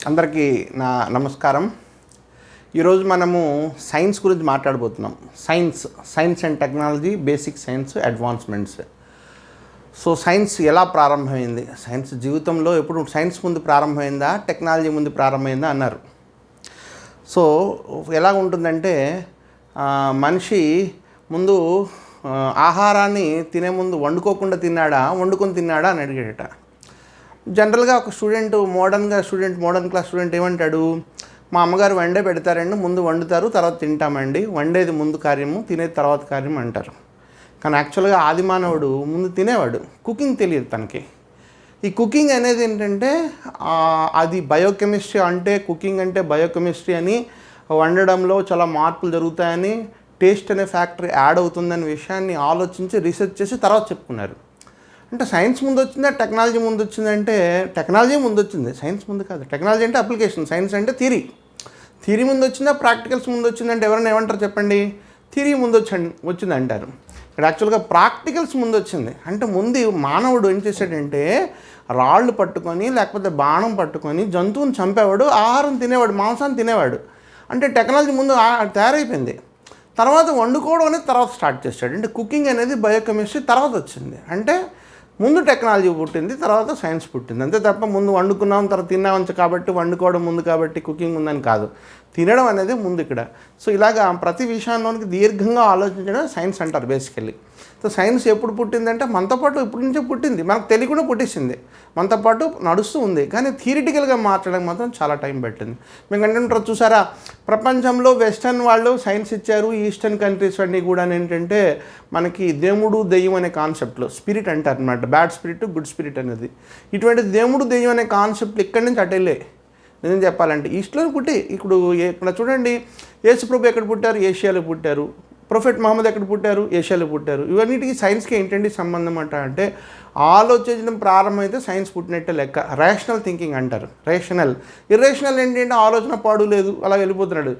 అందరికీ నా నమస్కారం. ఈరోజు మనము సైన్స్ గురించి మాట్లాడబోతున్నాం. Science and technology, basic science, advancements. So science ఎలా ప్రారంభమైంది? సైన్స్ జీవితంలో ఎప్పుడు సైన్స్ ముందు ప్రారంభమైందా, టెక్నాలజీ ముందు ప్రారంభమైందా అన్నారు. సో ఎలా ఉంటుందంటే మనిషి ముందు ఆహారాన్ని తినే ముందు వండుకోకుండా తిన్నాడా, వండుకొని తిన్నాడా అని అడిగాడట. జనరల్గా ఒక మోడర్న్ క్లాస్ స్టూడెంట్ ఏమంటాడు, మా అమ్మగారు వండే పెడతారండి, ముందు వండుతారు, తర్వాత తింటామండి, వండేది ముందు కార్యము, తినేది తర్వాత కార్యం అంటారు. కానీ యాక్చువల్గా ఆది మానవుడు ముందు తినేవాడు. కుకింగ్ తెలియదు తనకి. ఈ కుకింగ్ అనేది ఏంటంటే అది బయోకెమిస్ట్రీ, అంటే కుకింగ్ అంటే బయోకెమిస్ట్రీ అని, వండడంలో చాలా మార్పులు జరుగుతాయని, టేస్ట్ అనే ఫ్యాక్టరీ యాడ్ అవుతుందనే విషయాన్ని ఆలోచించి రీసెర్చ్ చేసి తర్వాత చెప్పుకున్నారు. అంటే సైన్స్ ముందు వచ్చిందా, టెక్నాలజీ ముందు వచ్చిందంటే టెక్నాలజీ ముందు వచ్చింది, సైన్స్ ముందు కాదు. టెక్నాలజీ అంటే అప్లికేషన్, సైన్స్ అంటే థియరీ ముందు వచ్చిందా, ప్రాక్టికల్స్ ముందు వచ్చిందంటే ఎవరైనా ఏమంటారు చెప్పండి? థియరీ ముందు వచ్చింది అంటారు. ఇక్కడ యాక్చువల్గా ప్రాక్టికల్స్ ముందు వచ్చింది. అంటే ముందు మానవుడు ఏం చేశాడంటే రాళ్ళు పట్టుకొని లేకపోతే బాణం పట్టుకొని జంతువుని చంపేవాడు, ఆహారం తినేవాడు, మాంసాన్ని తినేవాడు. అంటే టెక్నాలజీ ముందు తయారైపోయింది. తర్వాత వండుకోవడం అనేది తర్వాత స్టార్ట్ చేశాడు. అంటే కుకింగ్ అనేది బయోకెమిస్ట్రీ తర్వాత వచ్చింది. అంటే ముందు టెక్నాలజీ పుట్టింది, తర్వాత సైన్స్ పుట్టింది. అంతే తప్ప ముందు వండుకున్నాం తర్వాత తిన్నామంచ కాబట్టి వండుకోవడం ముందు కాబట్టి కుకింగ్ ఉందని కాదు. తినడం అనేది ముందు ఇక్కడ. సో ఇలాగా ప్రతి విషయంలోనికి దీర్ఘంగా ఆలోచించడం సైన్స్ అంటారు బేసికల్లీ. సో సైన్స్ ఎప్పుడు పుట్టిందంటే మనతో పాటు ఇప్పటి నుంచే పుట్టింది, మనకు తెలియకుండా పుట్టించింది, మనతో పాటు నడుస్తూ ఉంది. కానీ థియరిటికల్గా మార్చడానికి మాత్రం చాలా టైం పట్టింది. మీకు ఏంటంటారు చూసారా, ప్రపంచంలో వెస్టర్న్ వాళ్ళు సైన్స్ ఇచ్చారు, ఈస్టర్న్ కంట్రీస్ అన్నీ కూడా ఏంటంటే మనకి దేవుడు దెయ్యం అనే కాన్సెప్ట్లో స్పిరిట్ అంటారు అనమాట. బ్యాడ్ స్పిరిట్, గుడ్ స్పిరిట్ అనేది. ఇటువంటి దేవుడు దెయ్యం అనే కాన్సెప్ట్లు ఇక్కడి నుంచి అటెళ్ళే. నిజం చెప్పాలంటే ఈస్ట్లో పుట్టి ఇప్పుడు ఇక్కడ చూడండి, యేసుప్రభు ఎక్కడ పుట్టారు? ఏషియాలో పుట్టారు. ప్రొఫెట్ మహమ్మద్ ఎక్కడ పుట్టారు? ఏషియాలో పుట్టారు. ఇవన్నిటికీ సైన్స్కి ఏంటండి సంబంధం అంటే ఆలోచించడం ప్రారంభమైతే సైన్స్ పుట్టినట్టే లెక్క. రేషనల్ థింకింగ్ అంటారు. ఇర్రేషనల్ ఏంటంటే ఆలోచన పాడు లేదు, అలా వెళ్ళిపోతున్నాడు.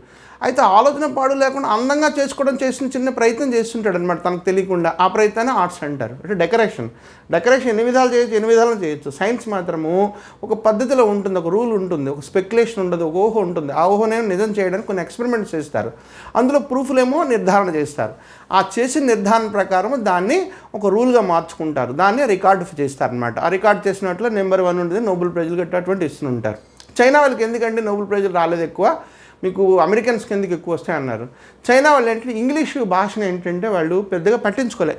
అయితే ఆలోచన పాడు లేకుండా అందంగా చేసుకోవడం చిన్న ప్రయత్నం చేస్తుంటాడు అనమాట తనకు తెలియకుండా. ఆ ప్రయత్నాన్ని ఆర్ట్స్ అంటారు. అంటే డెకరేషన్ ఎన్ని విధాలు చేయొచ్చు. సైన్స్ మాత్రము ఒక పద్ధతిలో ఉంటుంది, ఒక రూల్ ఉంటుంది, ఒక స్పెక్యులేషన్ ఉంటుంది, ఒక ఊహ ఉంటుంది. ఆ ఊహనేమో నిజం చేయడానికి కొన్ని ఎక్స్పెరిమెంట్స్ చేస్తారు. అందులో ప్రూఫ్లేమో నిర్ధారణ చేస్తారు. ఆ చేసిన నిర్ధారణ ప్రకారం దాన్ని ఒక రూల్గా మార్చుకుంటారు, దాన్ని రికార్డు చేస్తారనమాట. ఆ రికార్డ్ చేసినట్లు నెంబర్ 1 ఉంటుంది, నోబెల్ ప్రైజులు గట్టినటువంటి ఇస్తుంటారు. చైనా వాళ్ళకి ఎందుకంటే నోబెల్ ప్రైజులు రాలేదు ఎక్కువ, మీకు అమెరికన్స్కి ఎందుకు ఎక్కువ వస్తాయి అన్నారు. చైనా వాళ్ళు ఏంటంటే ఇంగ్లీషు భాషను ఏంటంటే వాళ్ళు పెద్దగా పట్టించుకోలే.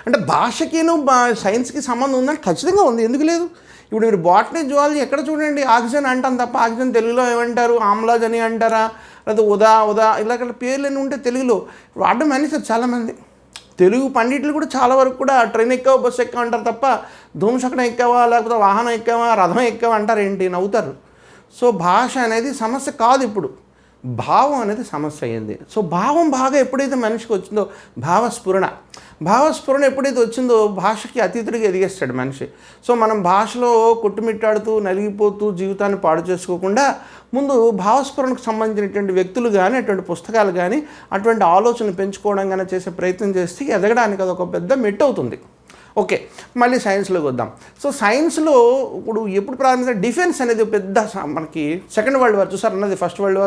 అంటే భాషకిను సైన్స్కి సంబంధం ఉందని ఖచ్చితంగా ఉంది, ఎందుకు లేదు? ఇప్పుడు మీరు బాటనీ, జువాలజీ ఎక్కడ చూడండి ఆక్సిజన్ అంటాం తప్ప ఆక్సిజన్ తెలుగులో ఏమంటారు? ఆమ్లాజ్ అని అంటారా, లేదా ఉదా ఇలాగ పేర్లు ఉంటే తెలుగులో వాడడం మానేశారు చాలామంది. తెలుగు పండితులు కూడా చాలా వరకు కూడా ట్రైన్ ఎక్కావా, బస్సు ఎక్కావు అంటారు తప్ప ధూమశకటం ఎక్కావా, లేకపోతే వాహనం ఎక్కావా, రథం ఎక్కావా అంటారు ఏంటి, నవ్వుతారు. సో భాష అనేది సమస్య కాదు, ఇప్పుడు భావం అనేది సమస్య అయ్యింది. సో భావం బాగా ఎప్పుడైతే మనిషికి వచ్చిందో, భావస్ఫురణ ఎప్పుడైతే వచ్చిందో భాషకి అతీతుడిగా ఎదిగేస్తాడు మనిషి. సో మనం భాషలో కొట్టుమిట్టాడుతూ నలిగిపోతూ జీవితాన్ని పాడు చేసుకోకుండా ముందు భావస్ఫురణకు సంబంధించినటువంటి వ్యక్తులు కానీ, అటువంటి పుస్తకాలు కానీ, అటువంటి ఆలోచనలు పెంచుకోవడం కానీ చేసే ప్రయత్నం చేస్తే ఎదగడానికి అది ఒక పెద్ద మెట్టు అవుతుంది. ఓకే, మళ్ళీ సైన్స్లోకి వద్దాం. సో సైన్స్లో ఇప్పుడు ఎప్పుడు ప్రారంభించిన డిఫెన్స్ అనేది పెద్ద మనకి సెకండ్ వరల్డ్ వార్ చూసారు అన్నది. ఫస్ట్ వరల్డ్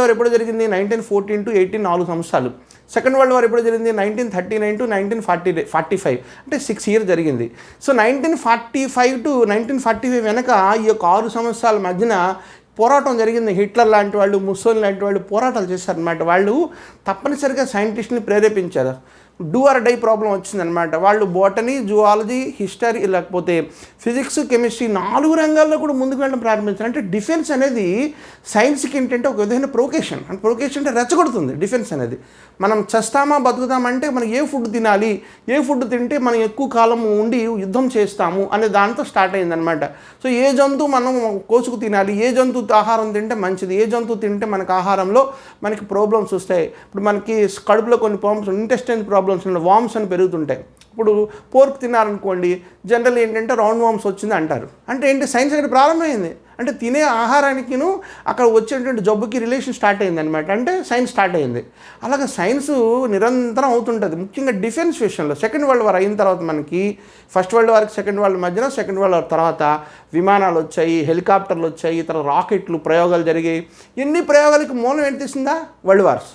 వార్ ఎప్పుడు జరిగింది? 1914 to 18, 4 సంవత్సరాలు. సెకండ్ వరల్డ్ వార్ ఎప్పుడు జరిగింది? 1939 to 1945, అంటే 6 years జరిగింది. సో 1945 to 1945 వెనక ఈ యొక్క 6 సంవత్సరాల మధ్యన పోరాటం జరిగింది. హిట్లర్ లాంటి వాళ్ళు, ముస్సోలిని లాంటి వాళ్ళు పోరాటాలు చేశారనమాట. వాళ్ళు తప్పనిసరిగా సైంటిస్ట్ని ప్రేరేపించారు. డూ ఆర్ డై ప్రాబ్లం వచ్చిందనమాట. వాళ్ళు బోటనీ, జువాలజీ, హిస్టరీ, లేకపోతే ఫిజిక్స్, కెమిస్ట్రీ 4 రంగాల్లో కూడా ముందుకు వెళ్ళడం ప్రారంభించారు. అంటే డిఫెన్స్ అనేది సైన్స్కి ఏంటంటే ఒక విధమైన ప్రొకేషన్ అంటే రెచ్చగొడుతుంది. డిఫెన్స్ అనేది మనం చస్తామా బతుకుతామంటే మనం ఏ ఫుడ్ తినాలి, ఏ ఫుడ్ తింటే మనం ఎక్కువ కాలం ఉండి యుద్ధం చేస్తాము అనే దాంతో స్టార్ట్ అయిందనమాట. సో ఏ జంతువు మనం కోసుకు తినాలి, ఏ జంతువు ఆహారం తింటే మంచిది, ఏ జంతువు తింటే మనకు ఆహారంలో మనకి ప్రాబ్లమ్స్ వస్తాయి. ఇప్పుడు మనకి కడుపులో కొన్ని ప్రాబ్లమ్స్, ఇంటెస్టైన్ ప్రాబ్లమ్స్, వామ్స్ అని పెరుగుతుంటాయి. ఇప్పుడు పోర్క్ తిన్నారనుకోండి, జనరల్ ఏంటంటే రౌండ్ వామ్స్ వచ్చింది అంటారు. అంటే ఏంటి, సైన్స్ అక్కడ ప్రారంభమైంది. అంటే తినే ఆహారానికిను అక్కడ వచ్చేటువంటి జబ్బుకి రిలేషన్ స్టార్ట్ అయింది అనమాట. అంటే సైన్స్ స్టార్ట్ అయింది. అలాగే సైన్స్ నిరంతరం అవుతుంటుంది. ముఖ్యంగా డిఫెన్స్ విషయంలో సెకండ్ వరల్డ్ వార్ అయిన తర్వాత మనకి ఫస్ట్ వరల్డ్ వార్కి సెకండ్ వరల్డ్ మధ్యన సెకండ్ వరల్డ్ వార్ తర్వాత విమానాలు వచ్చాయి, హెలికాప్టర్లు వచ్చాయి, తర్వాత రాకెట్లు ప్రయోగాలు జరిగాయి. ఎన్ని ప్రయోగాలకి మూలం ఏంటి తీసిందా? World wars.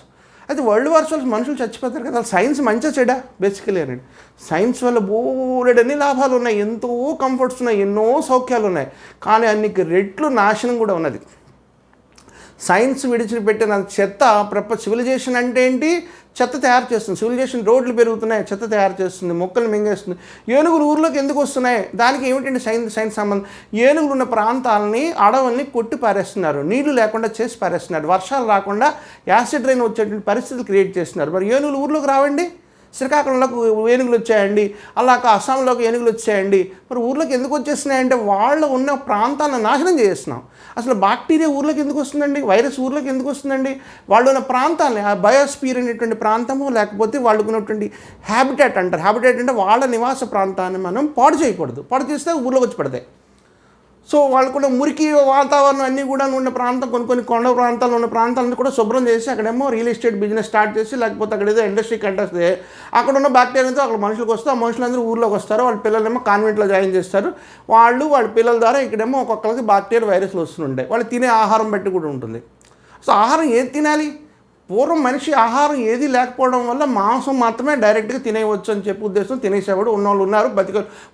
అయితే వరల్డ్ వార్స్ వల్ల మనుషులు చచ్చిపోతారు కదా. సైన్స్ మంచిగా చెడా బేసికలీ అనండి. సైన్స్ వల్ల బోలెడన్ని లాభాలు ఉన్నాయి, ఎంతో కంఫర్ట్స్ ఉన్నాయి, ఎన్నో సౌఖ్యాలు ఉన్నాయి. కానీ అన్నికి రెట్లు నాశనం కూడా ఉన్నది. సైన్స్ విడిచిపెట్టిన చెత్త సివిలైజేషన్ అంటే ఏంటి? చెత్త తయారు చేస్తుంది. సివిలైజేషన్ రోడ్లు పెరుగుతున్నాయి, చెత్త తయారు చేస్తుంది, మొక్కలు మింగేస్తుంది. ఏనుగులు ఊర్లోకి ఎందుకు వస్తున్నాయి? దానికి ఏమిటంటే సైన్స్ సంబంధం. ఏనుగులు ఉన్న ప్రాంతాలని, అడవుల్ని కొట్టి పారేస్తున్నారు, నీళ్లు లేకుండా చేసి పారేస్తున్నారు, వర్షాలు రాకుండా యాసిడ్ రైన్ వచ్చేటువంటి పరిస్థితులు క్రియేట్ చేస్తున్నారు. మరి ఏనుగులు ఊర్లోకి రావండి. శ్రీకాకుళంలోకి ఏనుగులు వచ్చాయండి, అలాగ అస్సాంలోకి ఏనుగులు వచ్చాయండి. మరి ఊర్లోకి ఎందుకు వచ్చేస్తున్నాయంటే వాళ్ళు ఉన్న ప్రాంతాలను నాశనం చేస్తున్నాం. అసలు బాక్టీరియా ఊర్లోకి ఎందుకు వస్తుందండి? వైరస్ ఊర్లోకి ఎందుకు వస్తుందండి? వాళ్ళు ఉన్న ప్రాంతాలని, ఆ బయోస్ఫియర్ అనేటువంటి ప్రాంతము, లేకపోతే వాళ్ళకు ఉన్నటువంటి హ్యాబిటాట్ అంటారు. హ్యాబిటాట్ అంటే వాళ్ళ నివాస ప్రాంతాన్ని మనం పాడు చేయకూడదు. పాడు చేస్తే ఊర్లోకి వచ్చి పడతాయి. సో వాళ్ళకున్న మురికి వాతావరణం అన్నీ కూడా ఉన్న ప్రాంతం, కొన్ని కొండ ప్రాంతాల్లో ఉన్న ప్రాంతాలను కూడా శుభ్రం చేసి అక్కడేమో రియల్ ఎస్టేట్ బిజినెస్ స్టార్ట్ చేసి, లేకపోతే అక్కడ ఏదో ఇండస్ట్రీ కట్టేస్తే అక్కడ ఉన్న బ్యాక్టీరియాతో అక్కడ మనుషులకు వస్తే ఆ మనుషులందరూ ఊర్లోకి వస్తారు. వాళ్ళ పిల్లలేమో కాన్వెంట్లో జాయిన్ చేస్తారు. వాళ్ళ పిల్లల ద్వారా ఇక్కడేమో ఒక్కొక్కరికి బ్యాక్టీరియా వైరస్లు వస్తుంటాయి. వాళ్ళు తినే ఆహారం బట్టి కూడా ఉంటుంది. సో ఆహారం ఏది తినాలి? పూర్వం మనిషి ఆహారం ఏది లేకపోవడం వల్ల మాంసం మాత్రమే డైరెక్ట్గా తినేయవచ్చు అని చెప్పి ఉద్దేశం తినేసేవాడు. ఉన్నవాళ్ళు ఉన్నారు,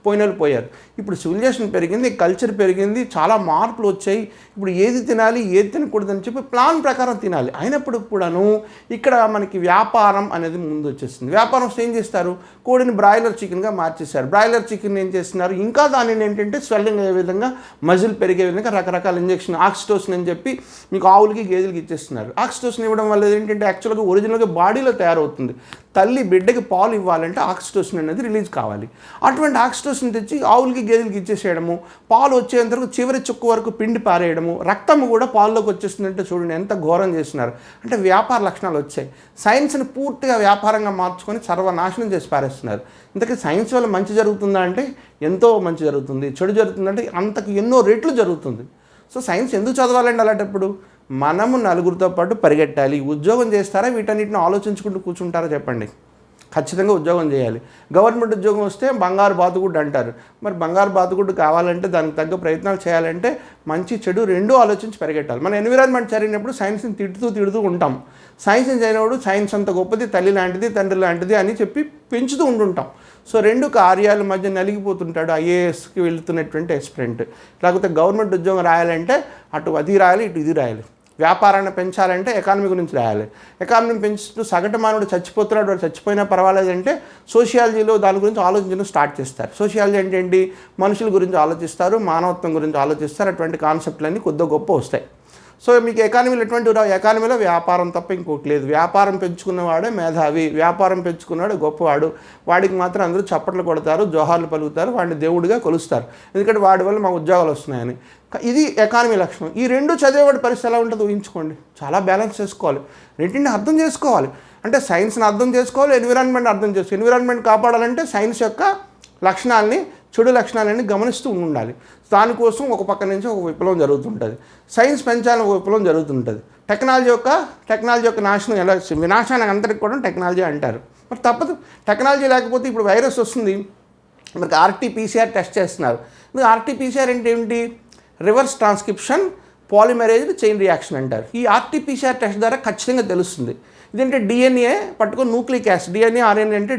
పోయిన పోయారు. ఇప్పుడు సివిలైజేషన్ పెరిగింది, కల్చర్ పెరిగింది, చాలా మార్పులు వచ్చాయి. ఇప్పుడు ఏది తినాలి, ఏది తినకూడదని చెప్పి ప్లాన్ ప్రకారం తినాలి. అయినప్పుడు కూడాను ఇక్కడ మనకి వ్యాపారం అనేది ముందు వచ్చేస్తుంది. వ్యాపారం ఏం చేస్తారు? కోడిని బ్రాయిలర్ చికెన్గా మార్చేశారు. బ్రాయిలర్ చికెన్ ఏం చేస్తున్నారు? ఇంకా దానిని ఏంటంటే స్వెల్లింగ్ అయ్యే విధంగా, మజిల్ పెరిగే విధంగా రకరకాల ఇంజెక్షన్, ఆక్సిటోసిన్ అని చెప్పి మీకు ఆవులకి గేదెలకి ఇచ్చేస్తున్నారు. ఆక్సిటోసిన్ ఇవ్వడం వల్ల ఏంటంటే యాక్చువల్గా ఒరిజినల్గా బాడీలో తయారవుతుంది. తల్లి బిడ్డకి పాలు ఇవ్వాలంటే ఆక్సిటోసిన్ అనేది రిలీజ్ కావాలి. అటువంటి ఆక్సిటోసిన్ తెచ్చి ఆవులకి గేదెలకి ఇచ్చేసేయడము, పాలు వచ్చేంత వరకు చివరి చుక్క వరకు పిండి పారేయడము, రక్తము కూడా పాల్లోకి వచ్చేస్తుందంటే చూడండి ఎంత ఘోరం చేస్తున్నారు. అంటే వ్యాపార లక్షణాలు వచ్చాయి. సైన్స్ని పూర్తిగా వ్యాపారంగా మార్చుకొని సర్వనాశనం చేసి పారేస్తున్నారు. ఇంతకీ సైన్స్ వల్ల మంచి జరుగుతుందా అంటే ఎంతో మంచి జరుగుతుంది. చెడు జరుగుతుందంటే అంతకు ఎన్నో రెట్లు జరుగుతుంది. సో సైన్స్ ఎందుకు చదవాలండి? అలాంటప్పుడు మనము నలుగురితో పాటు పరిగెట్టాలి. ఉద్యోగం చేస్తారా? వీటన్నిటిని ఆలోచించుకుంటూ కూర్చుంటారా? చెప్పండి. ఖచ్చితంగా ఉద్యోగం చేయాలి. గవర్నమెంట్ ఉద్యోగం వస్తే బంగారు బాతుగుడ్డు అంటారు. మరి బంగారు బాతుగుడ్డు కావాలంటే, దానికి తగ్గ ప్రయత్నాలు చేయాలంటే మంచి చెడు రెండూ ఆలోచించి పరిగెట్టాలి. మన ఎన్విరాన్మెంట్ చదివినప్పుడు సైన్స్ని తిడుతూ ఉంటాం. సైన్స్ని చదివినప్పుడు సైన్స్ అంత గొప్పది, తల్లి లాంటిది, తండ్రి లాంటిది అని చెప్పి పెంచుతూ ఉంటుంటాం. సో రెండు కార్యాల మధ్య నలిగిపోతుంటాడు ఐఏఎస్కి వెళ్తున్నటువంటి ఎస్పిరెంట్. లేకపోతే గవర్నమెంట్ ఉద్యోగం రాయాలంటే అటు అది రాయాలి, ఇటు ఇది రాయాలి. వ్యాపారాన్ని పెంచాలంటే ఎకానమీ గురించి రాయాలి. ఎకానమీని పెంచుతూ సగటు మానవుడు చచ్చిపోతున్నాడు, వాడు చచ్చిపోయినా పర్వాలేదంటే సోషియాలజీలో దాని గురించి ఆలోచించడం స్టార్ట్ చేస్తారు. సోషియాలజీ అంటే ఏంటి? మనుషుల గురించి ఆలోచిస్తారు, మానవత్వం గురించి ఆలోచిస్తారు. అటువంటి కాన్సెప్ట్లన్నీ కొద్దిగా గొప్ప వస్తాయి. సో మీకు ఎకానమీలో ఎటువంటి ఎకానమీలో వ్యాపారం తప్ప ఇంకోటి లేదు. వ్యాపారం పెంచుకున్నవాడే మేధావి, వ్యాపారం పెంచుకున్నాడు గొప్పవాడు. వాడికి మాత్రం అందరూ చప్పట్లు కొడతారు, జోహార్లు పలుకుతారు, వాడిని దేవుడిగా కొలుస్తారు. ఎందుకంటే వాడి వల్ల మా ఉద్యోగాలు వస్తున్నాయని. ఇది ఎకానమీ లక్షణం. ఈ రెండు చదివేవాడి పరిస్థితి ఎలా ఉంటుందో ఊహించుకోండి. చాలా బ్యాలెన్స్ చేసుకోవాలి, రెండింటిని అర్థం చేసుకోవాలి. అంటే సైన్స్ని అర్థం చేసుకోవాలి, ఎన్విరాన్మెంట్ అర్థం చేసుకోవాలి. ఎన్విరాన్మెంట్ కాపాడాలంటే సైన్స్ యొక్క లక్షణాలని, చెడు లక్షణాలన్నీ గమనిస్తూ ఉండాలి. దానికోసం ఒక పక్క నుంచి ఒక విప్లవం జరుగుతుంటుంది. సైన్స్ పెంచాలని ఒక విప్లవం జరుగుతుంటుంది. టెక్నాలజీ యొక్క నాశనం ఎలా, వినాశానికి అంతటికి కూడా టెక్నాలజీ అంటారు. మరి తప్పదు. టెక్నాలజీ లేకపోతే ఇప్పుడు వైరస్ వస్తుంది, మనకి ఆర్టీపీసీఆర్ టెస్ట్ చేస్తున్నారు. ఆర్టీపీసీఆర్ అంటే ఏమిటి? Reverse transcription polymerase chain reaction అంటారు. ఈ ఆర్టీపీసీఆర్ టెస్ట్ ద్వారా ఖచ్చితంగా తెలుస్తుంది. ఇదంటే డిఎన్ఏ పట్టుకొని న్యూక్లిక్ యాసిడ్, డిఎన్ఏ ఆర్ఎన్ఏ అంటే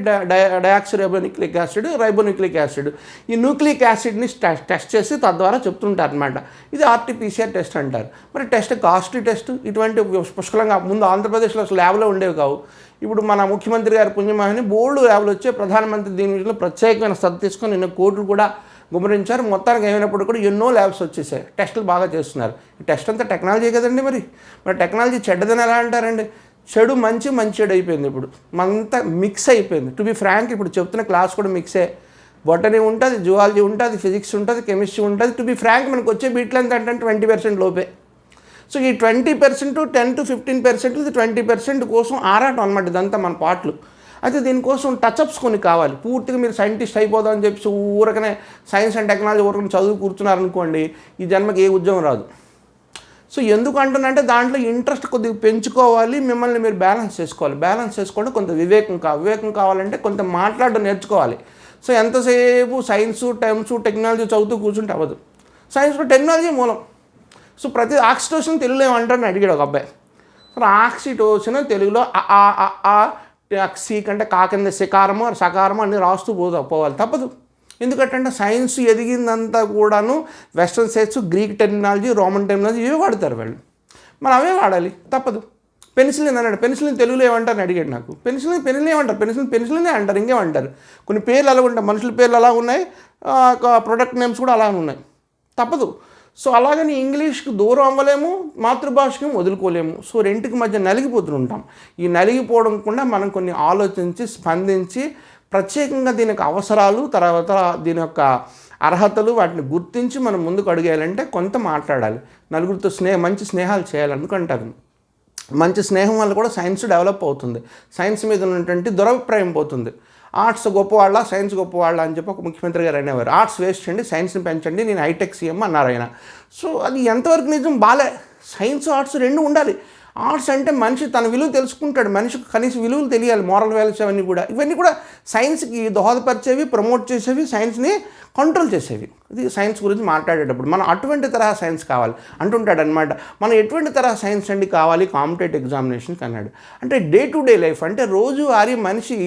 డయాక్సిరైబోన్యూక్లిక్ యాసిడ్, రైబోన్యూక్లిక్ యాసిడ్. ఈ న్యూక్లిక్ యాసిడ్ని టెస్ట్ చేసి తద్వారా చెప్తుంటారు అనమాట. ఇది ఆర్టీపీసీఆర్ టెస్ట్ అంటారు. మరి టెస్ట్ కాస్ట్లీ టెస్ట్. ఇటువంటి పుష్కలంగా ముందు ఆంధ్రప్రదేశ్లో అసలు ల్యాబ్లో ఉండేవి కావు. ఇప్పుడు మన ముఖ్యమంత్రి గారి పుణ్యమహిని బోల్డ్ ల్యాబ్లు వచ్చే ప్రధానమంత్రి దీని విషయంలో ప్రత్యేకమైన శ్రద్ధ తీసుకొని ఎన్నో కోట్లు కూడా గుమరించారు. మొత్తానికి ఏమైనప్పుడు కూడా ఎన్నో ల్యాబ్స్ వచ్చేసాయి, టెస్టులు బాగా చేస్తున్నారు. ఈ టెస్ట్ అంతా టెక్నాలజీ కదండి. మరి టెక్నాలజీ చెడ్డదని ఎలా అంటారండి? చెడు మంచి చెడు అయిపోయింది. ఇప్పుడు మనంతా మిక్స్ అయిపోయింది. టు బి ఫ్రాంక్ ఇప్పుడు చెప్తున్న క్లాస్ కూడా మిక్సే. బొటనీ ఉంటుంది, జువాలజీ ఉంటుంది, ఫిజిక్స్ ఉంటుంది, కెమిస్ట్రీ ఉంటుంది. టు బి ఫ్రాంక్ మనకు వచ్చే బీట్లు ఎంత అంటే 20% లోపే. సో ఈ 20% 10 to 15% 20% కోసం ఆరాటం అనమాట. ఇదంతా మన పాటలు. అయితే దీనికోసం టచ్అప్స్ కొన్ని కావాలి. పూర్తిగా మీరు సైంటిస్ట్ అయిపోదామని చెప్పి ఊరకనే సైన్స్ అండ్ టెక్నాలజీ ఊరకనే చదువు కూర్చున్నారనుకోండి, ఈ జన్మకి ఏ ఉద్యోగం రాదు. సో ఎందుకు అంటున్నంటే దాంట్లో ఇంట్రెస్ట్ కొద్దిగా పెంచుకోవాలి, మిమ్మల్ని మీరు బ్యాలెన్స్ చేసుకోవాలి. బ్యాలెన్స్ చేసుకోండి, కొంత వివేకం కావాలంటే కొంత మాట్లాడడం నేర్చుకోవాలి. సో ఎంతసేపు సైన్సు టెక్నాలజీ చదువుతూ కూర్చుంటే అవ్వదు. సైన్స్లో టెక్నాలజీ మూలం. సో ప్రతి ఆక్సిటోసిన్ తెలుగులో ఏమంటారని అడిగాడు ఒక అబ్బాయి. సో ఆక్సిటోసిన్ తెలుగులో సి కంటే కా కింద సికారము సకారము అన్నీ రాస్తూ పోవాలి, తప్పదు. ఎందుకంటే సైన్స్ ఎదిగిందంతా కూడాను western science, Greek technology, Roman technology ఇవే వాడతారు వాళ్ళు. మనం అవే వాడాలి, తప్పదు. పెన్సిలిన్ అన్నాడు, పెన్సిలిన్ తెలుగులో ఏమంటారని అడిగాడు నాకు. పెన్సిలిన్ ఏమంటారు? పెన్సిలినే అంటారు, ఇంకేమంటారు. కొన్ని పేర్లు అలా ఉంటాయి, మనుషుల పేర్లు అలా ఉన్నాయి, ప్రొడక్ట్ నేమ్స్ కూడా అలా ఉన్నాయి, తప్పదు. సో అలాగని ఇంగ్లీష్కి దూరం అవ్వలేము, మాతృభాషకి వదులుకోలేము. సో రెంటికి మధ్య నలిగిపోతుంటాం. ఈ నలిగిపోవడం కూడా మనం కొన్ని ఆలోచించి స్పందించి ప్రత్యేకంగా దీనికి అవసరాలు, తర్వాత దీని యొక్క అర్హతలు వాటిని గుర్తించి మనం ముందుకు అడిగేయాలంటే కొంత మాట్లాడాలి. నలుగురితో మంచి స్నేహాలు చేయాలి. ఎందుకంటారు మంచి స్నేహం వల్ల కూడా సైన్స్ డెవలప్ అవుతుంది. సైన్స్ మీద ఉన్నటువంటి దురభిప్రాయం పోతుంది. ఆర్ట్స్ గొప్పవాళ్ళ, సైన్స్ గొప్పవాళ్ళ అని చెప్పి ఒక ముఖ్యమంత్రి గారు అనేవారు. ఆర్ట్స్ వేస్ట్ చేయండి, సైన్స్ని పెంచండి, నేను హైటెక్ సీఎం అన్నారు ఆయన. సో అది ఎంతవరకు నిజం? బాలే. సైన్స్ ఆర్ట్స్ రెండు ఉండాలి. ఆర్ట్స్ అంటే మనిషి తన విలువ తెలుసుకుంటాడు, మనిషికి కనీస విలువలు తెలియాలి, మోరల్ వాల్యూస్ ఇవన్నీ కూడా సైన్స్కి దోహదపరిచేవి, ప్రమోట్ చేసేవి, సైన్స్ని కంట్రోల్ చేసేవి. ఇది సైన్స్ గురించి మాట్లాడేటప్పుడు మనం అటువంటి తరహా సైన్స్ కావాలి అంటుంటాడు అనమాట. మనం ఎటువంటి తరహా సైన్స్ అండి కావాలి కాంపిటేటివ్ ఎగ్జామినేషన్కి అన్నాడు. అంటే డే టు డే లైఫ్, అంటే రోజువారీ మనిషి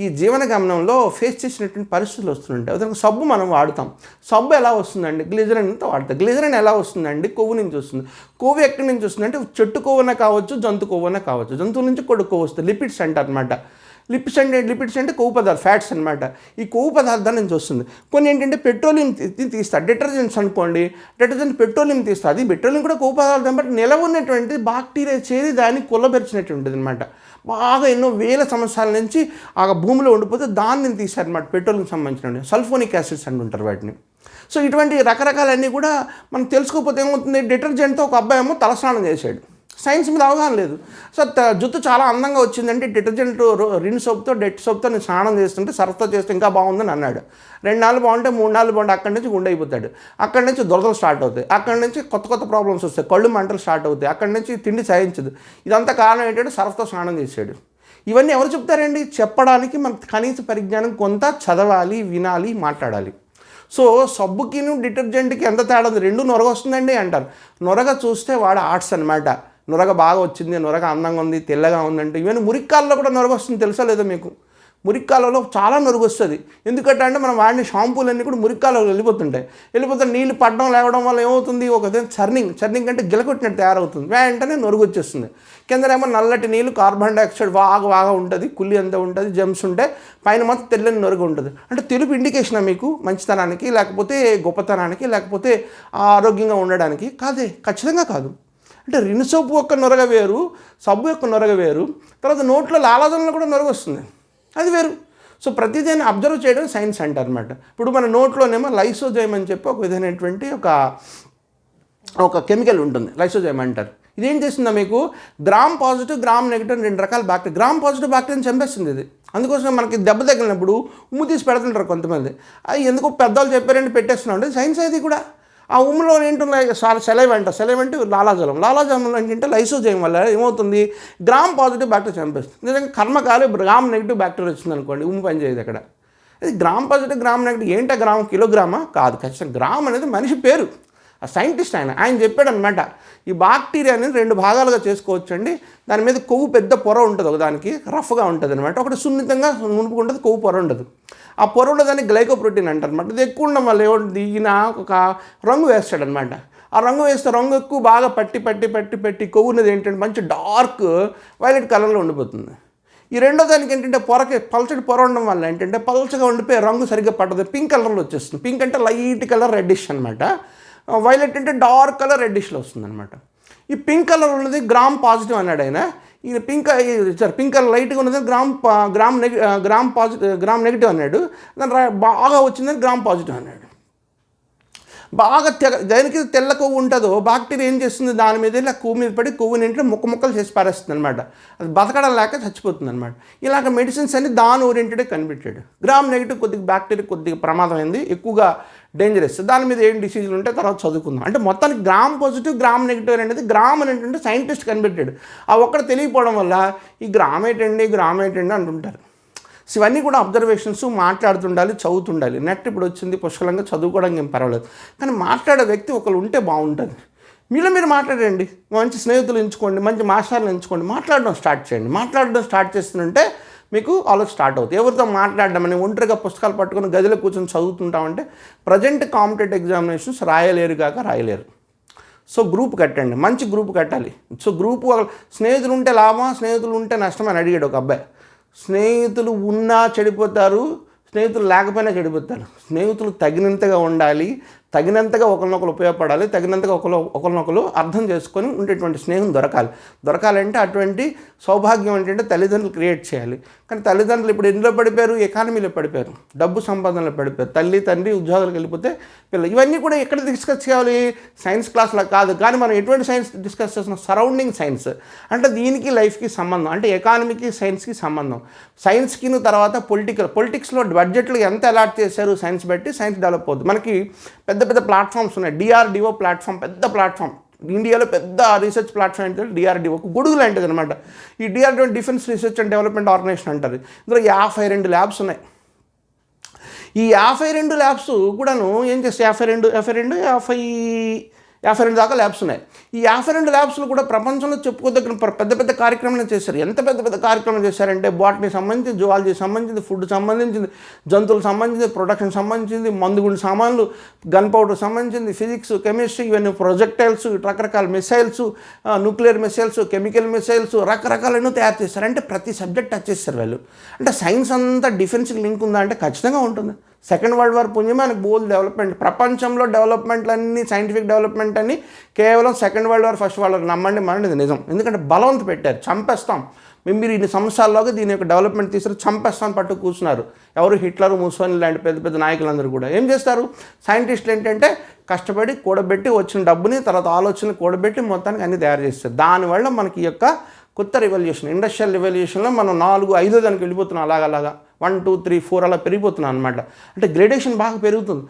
ఈ జీవన గమనంలో ఫేస్ చేసినటువంటి పరిస్థితులు వస్తుంటాయి. ఉదాహరణకు సబ్బు మనం వాడుతాం. సబ్బు ఎలా వస్తుందండి? గ్లిజరిన్తో వాడతాం. గ్లిజరిన్ ఎలా వస్తుందండి? కొవ్వు నుంచి వస్తుంది. కొవ్వు ఎక్కడి నుంచి వస్తుంది అంటే చెట్టు కొవ్వున కావచ్చు, జంతు కొవ్వున కావచ్చు. జంతువుల నుంచి కొవ్వు వస్తుంది, లిపిడ్స్ అంటారు అనమాట. లిపిడ్స్ అంటే కొవ్వు పదార్థాలు, ఫ్యాట్స్ అనమాట. ఈ కొవ్వు పదార్థాల నుంచి వస్తుంది. కొన్ని ఏంటంటే పెట్రోలియం తీస్తారు. డిటర్జెంట్స్ అనుకోండి, పెట్రోలియం తీస్తారు. అది పెట్రోలియం కూడా కొవ్వు పదార్థం, బట్ నిలవ ఉన్నటువంటి బాక్టీరియా చేరి దాన్ని కొల్లబెరిచినటువంటిది అనమాట. బాగా ఎన్నో వేల సంవత్సరాల నుంచి ఆ భూమిలో ఉండిపోతే దాన్ని తీశారనమాట. పెట్రోలియం సంబంధించిన సల్ఫోనిక్ యాసిడ్స్ అంటుంటారు వాటిని. సో ఇటువంటి రకరకాలన్నీ కూడా మనం తెలుసుకోకపోతే ఏమవుతుంది? డిటర్జెంట్తో ఒక అబ్బాయి ఏమో తలస్నానం చేశాడు. సైన్స్ మీద అవగాహన లేదు. సో జుట్టు చాలా అందంగా వచ్చిందంటే డిటర్జెంట్ రిన్ సోప్తో డెట్ సోప్తో నేను స్నానం చేస్తుంటే సర్ఫ్తో చేస్తే ఇంకా బాగుందని అన్నాడు. 2 నాళ్ళు బాగుంటే 3 నాళ్ళు బాగుంటే అక్కడి నుంచి గుండె అయిపోతాడు. అక్కడి నుంచి దురదలు స్టార్ట్ అవుతాయి. అక్కడి నుంచి కొత్త ప్రాబ్లమ్స్ వస్తాయి, కళ్ళు మంటలు స్టార్ట్ అవుతాయి. అక్కడి నుంచి తిండి సహించదు. ఇదంతా కారణం ఏంటంటే సర్ఫ్తో స్నానం చేశాడు. ఇవన్నీ ఎవరు చెప్తారండి? చెప్పడానికి మన కనీస పరిజ్ఞానం కొంత చదవాలి, వినాలి, మాట్లాడాలి. సో సబ్బుకిను డిటర్జెంట్కి ఎంత తేడా ఉంది? రెండు నొరగ వస్తుందండి అంటారు. నొరగ చూస్తే వాడు ఆర్ట్స్ అనమాట. నొరగ బాగా వచ్చింది, నొరగ అందంగా ఉంది, తెల్లగా ఉందంటే ఇవన్నీ మురిక్కాలలో కూడా నొరగ వస్తుంది, తెలుసా లేదా మీకు? మురిక్కాలలో చాలా నొరుగు వస్తుంది. ఎందుకంటే మనం వాడిన షాంపూలన్నీ కూడా మురిక్కాలలో వెళ్ళిపోతే నీళ్ళు పడడం లేవడం వల్ల ఏమవుతుంది? ఒక చర్నింగ్ అంటే గిలకొట్టినట్టు తయారవుతుంది. వెంటనే నొరుగు వచ్చేస్తుంది. కిందనేమో నల్లటి నీళ్ళు, కార్బన్ డైఆక్సైడ్ బాగా ఉంటుంది, కుళ్ళి అంతా ఉంటుంది, జమ్స్ ఉంటాయి, పైన మాత్రం తెల్లని నొరుగు ఉంటుంది. అంటే తెలుపు ఇండికేషనా మీకు మంచితనానికి, లేకపోతే గొప్పతనానికి, లేకపోతే ఆరోగ్యంగా ఉండడానికి? కాదే, ఖచ్చితంగా కాదు. అంటే రిన్ సోపు యొక్క నొరగ వేరు, సబ్బు యొక్క నొరగ వేరు, తర్వాత నోట్లో లాలాజలంలో కూడా నొరగ వస్తుంది, అది వేరు. సో ప్రతిదాన్ని అబ్జర్వ్ చేయడం సైన్స్ అంటారు అనమాట. ఇప్పుడు మన నోట్లోనేమో లైసోజైమ్ అని చెప్పి ఒక విధమైనటువంటి ఒక కెమికల్ ఉంటుంది, లైసోజైమ్ అంటారు. ఇదేం చేస్తుందా మీకు? గ్రామ్ పాజిటివ్, గ్రామ్ నెగిటివ్ 2 రకాల బ్యాక్టీరియా. గ్రామ్ పాజిటివ్ బ్యాక్టీరియాని చంపేస్తుంది ఇది. అందుకోసం మనకి దెబ్బ తగిలినప్పుడు ఉమ్ము తీసి పెడుతుంటారు కొంతమంది. అది ఎందుకో పెద్దవాళ్ళు చెప్పారంటే పెట్టేస్తున్నాం అంటే సైన్స్ అది కూడా. ఆ ఉమ్ములో ఏంటంటే సెలైవ్ అంటే లాలాజలంలో ఏంటంటే లైసోజైమ్ వల్ల ఏమవుతుంది? గ్రామ్ పాజిటివ్ బ్యాక్టీరియా చంపేస్తుంది. నిజంగా కర్మకాలి గ్రామ్ నెగిటివ్ బ్యాక్టీరియా వచ్చింది అనుకోండి, ఉమ్ము పని చేయదు అక్కడ. ఇది గ్రామ్ పాజిటివ్, గ్రామ్ నెగిటివ్ ఏంటో గ్రామ్ కిలోగ్రామా? కాదు, ఖచ్చితంగా గ్రామ్ అనేది మనిషి పేరు. ఆ సైంటిస్ట్ ఆయన చెప్పాడు అనమాట. ఈ బ్యాక్టీరియా అనేది 2 భాగాలుగా చేసుకోవచ్చండి. దాని మీద కొవ్వు పెద్ద పొర ఉంటుంది, ఒకదానికి రఫ్గా ఉంటుంది అనమాట, ఒకటి సున్నితంగా మునుపుకుంటుంది, కొవ్వు పొర ఉండదు. ఆ పొర ఉండదాన్ని గ్లైకోప్రోటీన్ అంటారు అనమాట. ఇది ఎక్కువ ఉండడం వల్ల ఏముంటుంది? ఈయన ఒక రంగు వేస్తాడనమాట. ఆ రంగు వేస్తే రంగు ఎక్కువ బాగా పట్టి కొవ్వు ఉన్నది ఏంటంటే మంచి డార్క్ వైలెట్ కలర్లో ఉండిపోతుంది. ఈ రెండో దానికి ఏంటంటే పల్చటి పొర ఉండడం వల్ల ఏంటంటే పల్చగా ఉండిపోయి రంగు సరిగ్గా పట్టదు, పింక్ కలర్లో వచ్చేస్తుంది. పింక్ అంటే లైట్ కలర్ రెడ్డిష్ అనమాట, వైలెట్ అంటే డార్క్ కలర్ రెడ్డిష్లో వస్తుంది అనమాట. ఈ పింక్ కలర్ ఉన్నది గ్రామ్ పాజిటివ్ అన్నాడు ఆయన. ఈయన పింక్ కలర్ లైట్గా ఉన్నది గ్రామ్ నెగిటివ్ అన్నాడు. దాని బాగా వచ్చిందని గ్రామ్ పాజిటివ్ అన్నాడు. బాగా దేనికి తెల్ల కొవ్వు ఉంటుందో బాక్టీరియా ఏం చేస్తుంది, దాని మీద ఇలా కొవ్వు మీద పడి కొవ్వుని ఏంటంటే ముక్కలు చేసి పారేస్తుంది అనమాట. అది బతకడం లేక చచ్చిపోతుంది అనమాట. ఇలాగ మెడిసిన్స్ అన్ని దాని ఓరియంటెడే కనిపెట్టాడు. గ్రామ్ నెగిటివ్ కొద్దిగా బ్యాక్టీరియా కొద్దిగా ప్రమాదమైంది, ఎక్కువగా డేంజరస్. దాని మీద ఏం డిసీజులు ఉంటే తర్వాత చదువుకుందాం. అంటే మొత్తానికి గ్రామ్ పాజిటివ్ గ్రామ్ నెగిటివ్ అనేది గ్రామ్ అనేటువంటి సైంటిస్ట్ కనిపెట్టాడు. ఆ ఒక్కడ తెలియకపోవడం వల్ల ఈ గ్రామ్ ఏంటండి అంటుంటారు. ఇవన్నీ కూడా అబ్జర్వేషన్స్, మాట్లాడుతుండాలి, చదువుతుండాలి. నెట్ ఇప్పుడు వచ్చింది, పుష్కలంగా చదువుకోవడానికి ఏం పర్వాలేదు. కానీ మాట్లాడే వ్యక్తి ఒకరు ఉంటే బాగుంటుంది. మీరు మాట్లాడండి, మంచి స్నేహితులు ఎంచుకోండి, మంచి మాస్టర్లు ఎంచుకోండి, మాట్లాడడం స్టార్ట్ చేయండి. మాట్లాడడం స్టార్ట్ చేస్తుంటే మీకు ఆలోచన స్టార్ట్ అవుతుంది. ఎవరితో మాట్లాడడం అని ఒంటరిగా పుస్తకాలు పట్టుకొని గదిలో కూర్చొని చదువుతుంటామంటే ప్రజెంట్ కాంపిటేటివ్ ఎగ్జామినేషన్స్ రాయలేరు. సో గ్రూప్ కట్టండి, మంచి గ్రూప్ కట్టాలి. సో గ్రూపు స్నేహితులు ఉంటే లాభమా, స్నేహితులు ఉంటే నష్టం అని అడిగాడు ఒక అబ్బాయి. స్నేహితులు ఉన్నా చెడిపోతారు, స్నేహితులు లేకపోయినా చెడిపోతారు. స్నేహితులు తగినంతగా ఉండాలి, తగినంతగా ఒకరినొకరు ఉపయోగపడాలి, తగినంతగా ఒకరినొకరు అర్థం చేసుకొని ఉండేటువంటి స్నేహం దొరకాలంటే అటువంటి సౌభాగ్యం ఏంటంటే తల్లిదండ్రులు క్రియేట్ చేయాలి. కానీ తల్లిదండ్రులు ఇప్పుడు ఎందులో పడిపోయారు, ఎకానమీలో పడిపోయారు, డబ్బు సంపాదనలో పడిపోయారు. తల్లి తండ్రి ఉద్యోగాలకు వెళ్ళిపోతే పిల్లలు. ఇవన్నీ కూడా ఎక్కడ డిస్కస్ చేయాలి, సైన్స్ క్లాస్లో కాదు. కానీ మనం ఎటువంటి సైన్స్ డిస్కస్ చేస్తున్నాం, సరౌండింగ్ సైన్స్. అంటే దీనికి లైఫ్కి సంబంధం, అంటే ఎకానమీకి సైన్స్కి సంబంధం. సైన్స్కి తర్వాత పొలిటిక్స్లో బడ్జెట్లు ఎంత అలాట్ చేశారు సైన్స్ బట్టి సైన్స్ డెవలప్ అవుతుంది. మనకి పెద్ద ప్లాట్ఫామ్స్ ఉన్నాయి. DRDO ప్లాట్ఫామ్ పెద్ద ప్లాట్ఫామ్, ఇండియాలో పెద్ద రీసెర్చ్ ప్లాట్ఫామ్ ఏంటంటే DRDO, ఒక గొడుగు లాంటిది అనమాట. ఈ DRDO defence research and development organisation అంటారు. ఇందులో 52 ల్యాబ్స్ ఉన్నాయి. ఈ 52 ల్యాబ్స్ కూడాను ఏం చేస్తాయి, 52 దాకా ల్యాబ్స్ ఉన్నాయి. ఈ 52 ల్యాబ్స్లో కూడా ప్రపంచంలో చెప్పుకోదగిన పెద్ద కార్యక్రమాలు చేశారు. ఎంత పెద్ద కార్యక్రమం చేశారంటే బాటనీ సంబంధించి, జువాలజీ సంబంధించింది, ఫుడ్ సంబంధించింది, జంతువులకు సంబంధించింది, ప్రొడక్షన్ సంబంధించింది, మందుగుండు సామాన్లు, గన్ పౌడర్ సంబంధించింది, ఫిజిక్స్, కెమిస్ట్రీ, ఇవన్నీ ప్రొజెక్టైల్స్, రకరకాల missiles, nuclear missiles, chemical missiles, రకరకాలైన తయారు చేశారు. అంటే ప్రతి సబ్జెక్ట్ టచ్ చేస్తారు వాళ్ళు. అంటే సైన్స్ అంతా డిఫెన్స్కి లింక్ ఉందా అంటే ఖచ్చితంగా ఉంటుంది. సెకండ్ వరల్డ్ వార్ పుణ్యమే మనకు బోల్ డెవలప్మెంట్. ప్రపంచంలో డెవలప్మెంట్లన్నీ, సైంటిఫిక్ డెవలప్మెంట్ అన్నీ కేవలం second world war, first world war. నమ్మండి మనది నిజం. ఎందుకంటే బలవంత పెట్టారు, చంపేస్తాం మీరు ఇన్ని సంవత్సరాల్లోగా దీని యొక్క డెవలప్మెంట్ తీసుకుని చంపేస్తాను పట్టు కూర్చున్నారు. ఎవరు హిట్లర్, ముసోని లాంటి పెద్ద నాయకులందరూ కూడా ఏం చేస్తారు, సైంటిస్టులు ఏంటంటే కష్టపడి కూడబెట్టి వచ్చిన డబ్బుని తర్వాత ఆలోచనలు కూడబెట్టి మొత్తానికి అన్నీ తయారు చేస్తారు. దానివల్ల మనకి ఈ యొక్క కొత్త రెవల్యూషన్, ఇండస్ట్రియల్ రెవల్యూషన్లో మనం 4, 5 దానికి వెళ్ళిపోతున్నాం. అలాగ 1, 2, 3, 4 అలా పెరిగిపోతున్నాం అనమాట. అంటే గ్రేడేషన్ బాగా పెరుగుతుంది.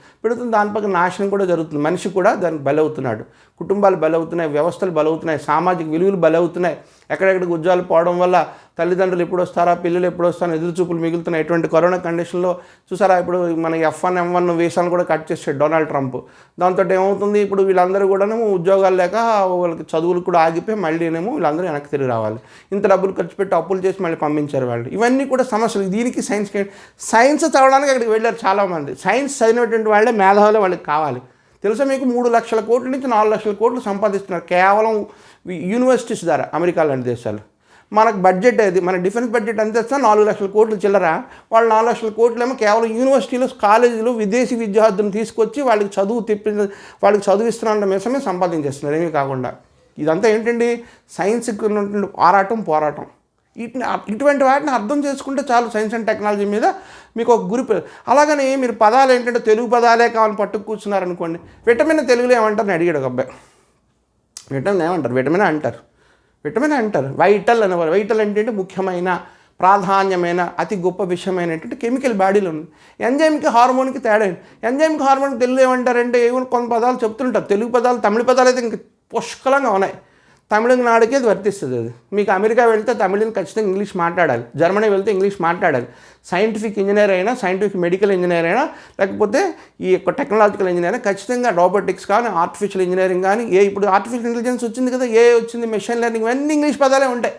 దాని పక్కన నాశనం కూడా జరుగుతుంది. మనిషి కూడా దానికి బలవుతున్నాడు, కుటుంబాలు బలవుతున్నాయి, వ్యవస్థలు బలవుతున్నాయి, సామాజిక విలువలు బలవుతున్నాయి. ఎక్కడెక్కడికి ఉద్యోగాలు పోవడం వల్ల తల్లిదండ్రులు ఎప్పుడు వస్తారా, పిల్లలు ఎప్పుడు వస్తారో ఎదురు చూపులు మిగులుతున్నాయి. ఎటువంటి కరోనా కండిషన్లో చూసారా, ఇప్పుడు మన F1, M1 వీసాలను కూడా కట్ చేసాడు డొనాల్డ్ ట్రంప్. దాంతో ఏమవుతుంది, ఇప్పుడు వీళ్ళందరూ కూడా ఉద్యోగాలు లేక వాళ్ళకి చదువులు కూడా ఆగిపోయి మళ్ళీనేమో వీళ్ళందరూ వెనక్కి తిరిగి రావాలి. ఇంత డబ్బులు ఖర్చు పెట్టి అప్పులు చేసి మళ్ళీ పంపించారు వాళ్ళు. ఇవన్నీ కూడా సమస్యలు. దీనికి సైన్స్ చదవడానికి అక్కడికి వెళ్ళారు చాలామంది. సైన్స్ చదివినటువంటి వాళ్ళే మేధావులే వాళ్ళకి కావాలి. తెలుసా మీకు 3 లక్షల కోట్ల నుంచి 4 లక్షల కోట్లు సంపాదిస్తున్నారు కేవలం యూనివర్సిటీస్ ద్వారా అమెరికా లాంటి దేశాలు. మనకు బడ్జెట్ అది, మన డిఫెన్స్ బడ్జెట్ ఎంత ఇస్తా 4 లక్షల కోట్లు చిల్లర. వాళ్ళు 4 లక్షల కోట్లు ఏమో కేవలం యూనివర్సిటీలు, కాలేజీలు, విదేశీ విద్యార్థులను తీసుకొచ్చి వాళ్ళకి వాళ్ళకి చదివిస్తున్న మేసమే సంపాదించేస్తున్నారు. ఏమీ కాకుండా ఇదంతా ఏంటండి, సైన్స్కి ఉన్నటువంటి పోరాటం. ఇటువంటి వాటిని అర్థం చేసుకుంటే చాలు. సైన్స్ అండ్ టెక్నాలజీ మీద మీకు ఒక గురి. అలాగని మీరు పదాలు ఏంటంటే తెలుగు పదాలే కావాలని పట్టుకు కూర్చున్నారనుకోండి. విటమిన్ తెలుగులో ఏమంటారని అడిగాడు ఒక అబ్బాయి. విటమిన్ ఏమంటారు, విటమిన్ అంటారు. వైటల్ అనేవారు. వైటల్ అంటే ముఖ్యమైన, ప్రాధాన్యమైన, అతి గొప్ప విషయమైనటువంటి కెమికల్ బాడీలో ఉంది. ఎంజైమ్కి, హార్మోన్కి తేడా. ఎంజైమ్కి, హార్మోన్కి తెలుగులో ఏమంటారంటే ఏమైనా కొన్ని పదాలు చెప్తుంటారు. తెలుగు పదాలు, తమిళ పదాలు అయితే ఇంక పుష్కలంగా ఉన్నాయి. తమిళనాడుకి అది వర్తిస్తుంది. అది మీకు అమెరికా వెళ్తే తమిళని ఖచ్చితంగా ఇంగ్లీష్ మాట్లాడాలి, జర్మనీ వెళ్తే ఇంగ్లీష్ మాట్లాడాలి. సైంటిఫిక్ ఇంజనీర్ అయినా, సైంటిఫిక్ మెడికల్ ఇంజనీర్ అయినా, లేకపోతే ఈ యొక్క టెక్నాలజికల్ ఇంజనీర్ అయినా ఖచ్చితంగా రోబోటిక్స్ కానీ, ఆర్టిఫిషియల్ ఇంజనీరింగ్ కానీ, ఇప్పుడు ఆర్టిఫిషియల్ ఇంటెలిజెన్స్ వచ్చింది కదా, వచ్చింది, మెషిన్ లెర్నింగ్, ఇవన్నీ ఇంగ్లీష్ పదాలే ఉంటాయి.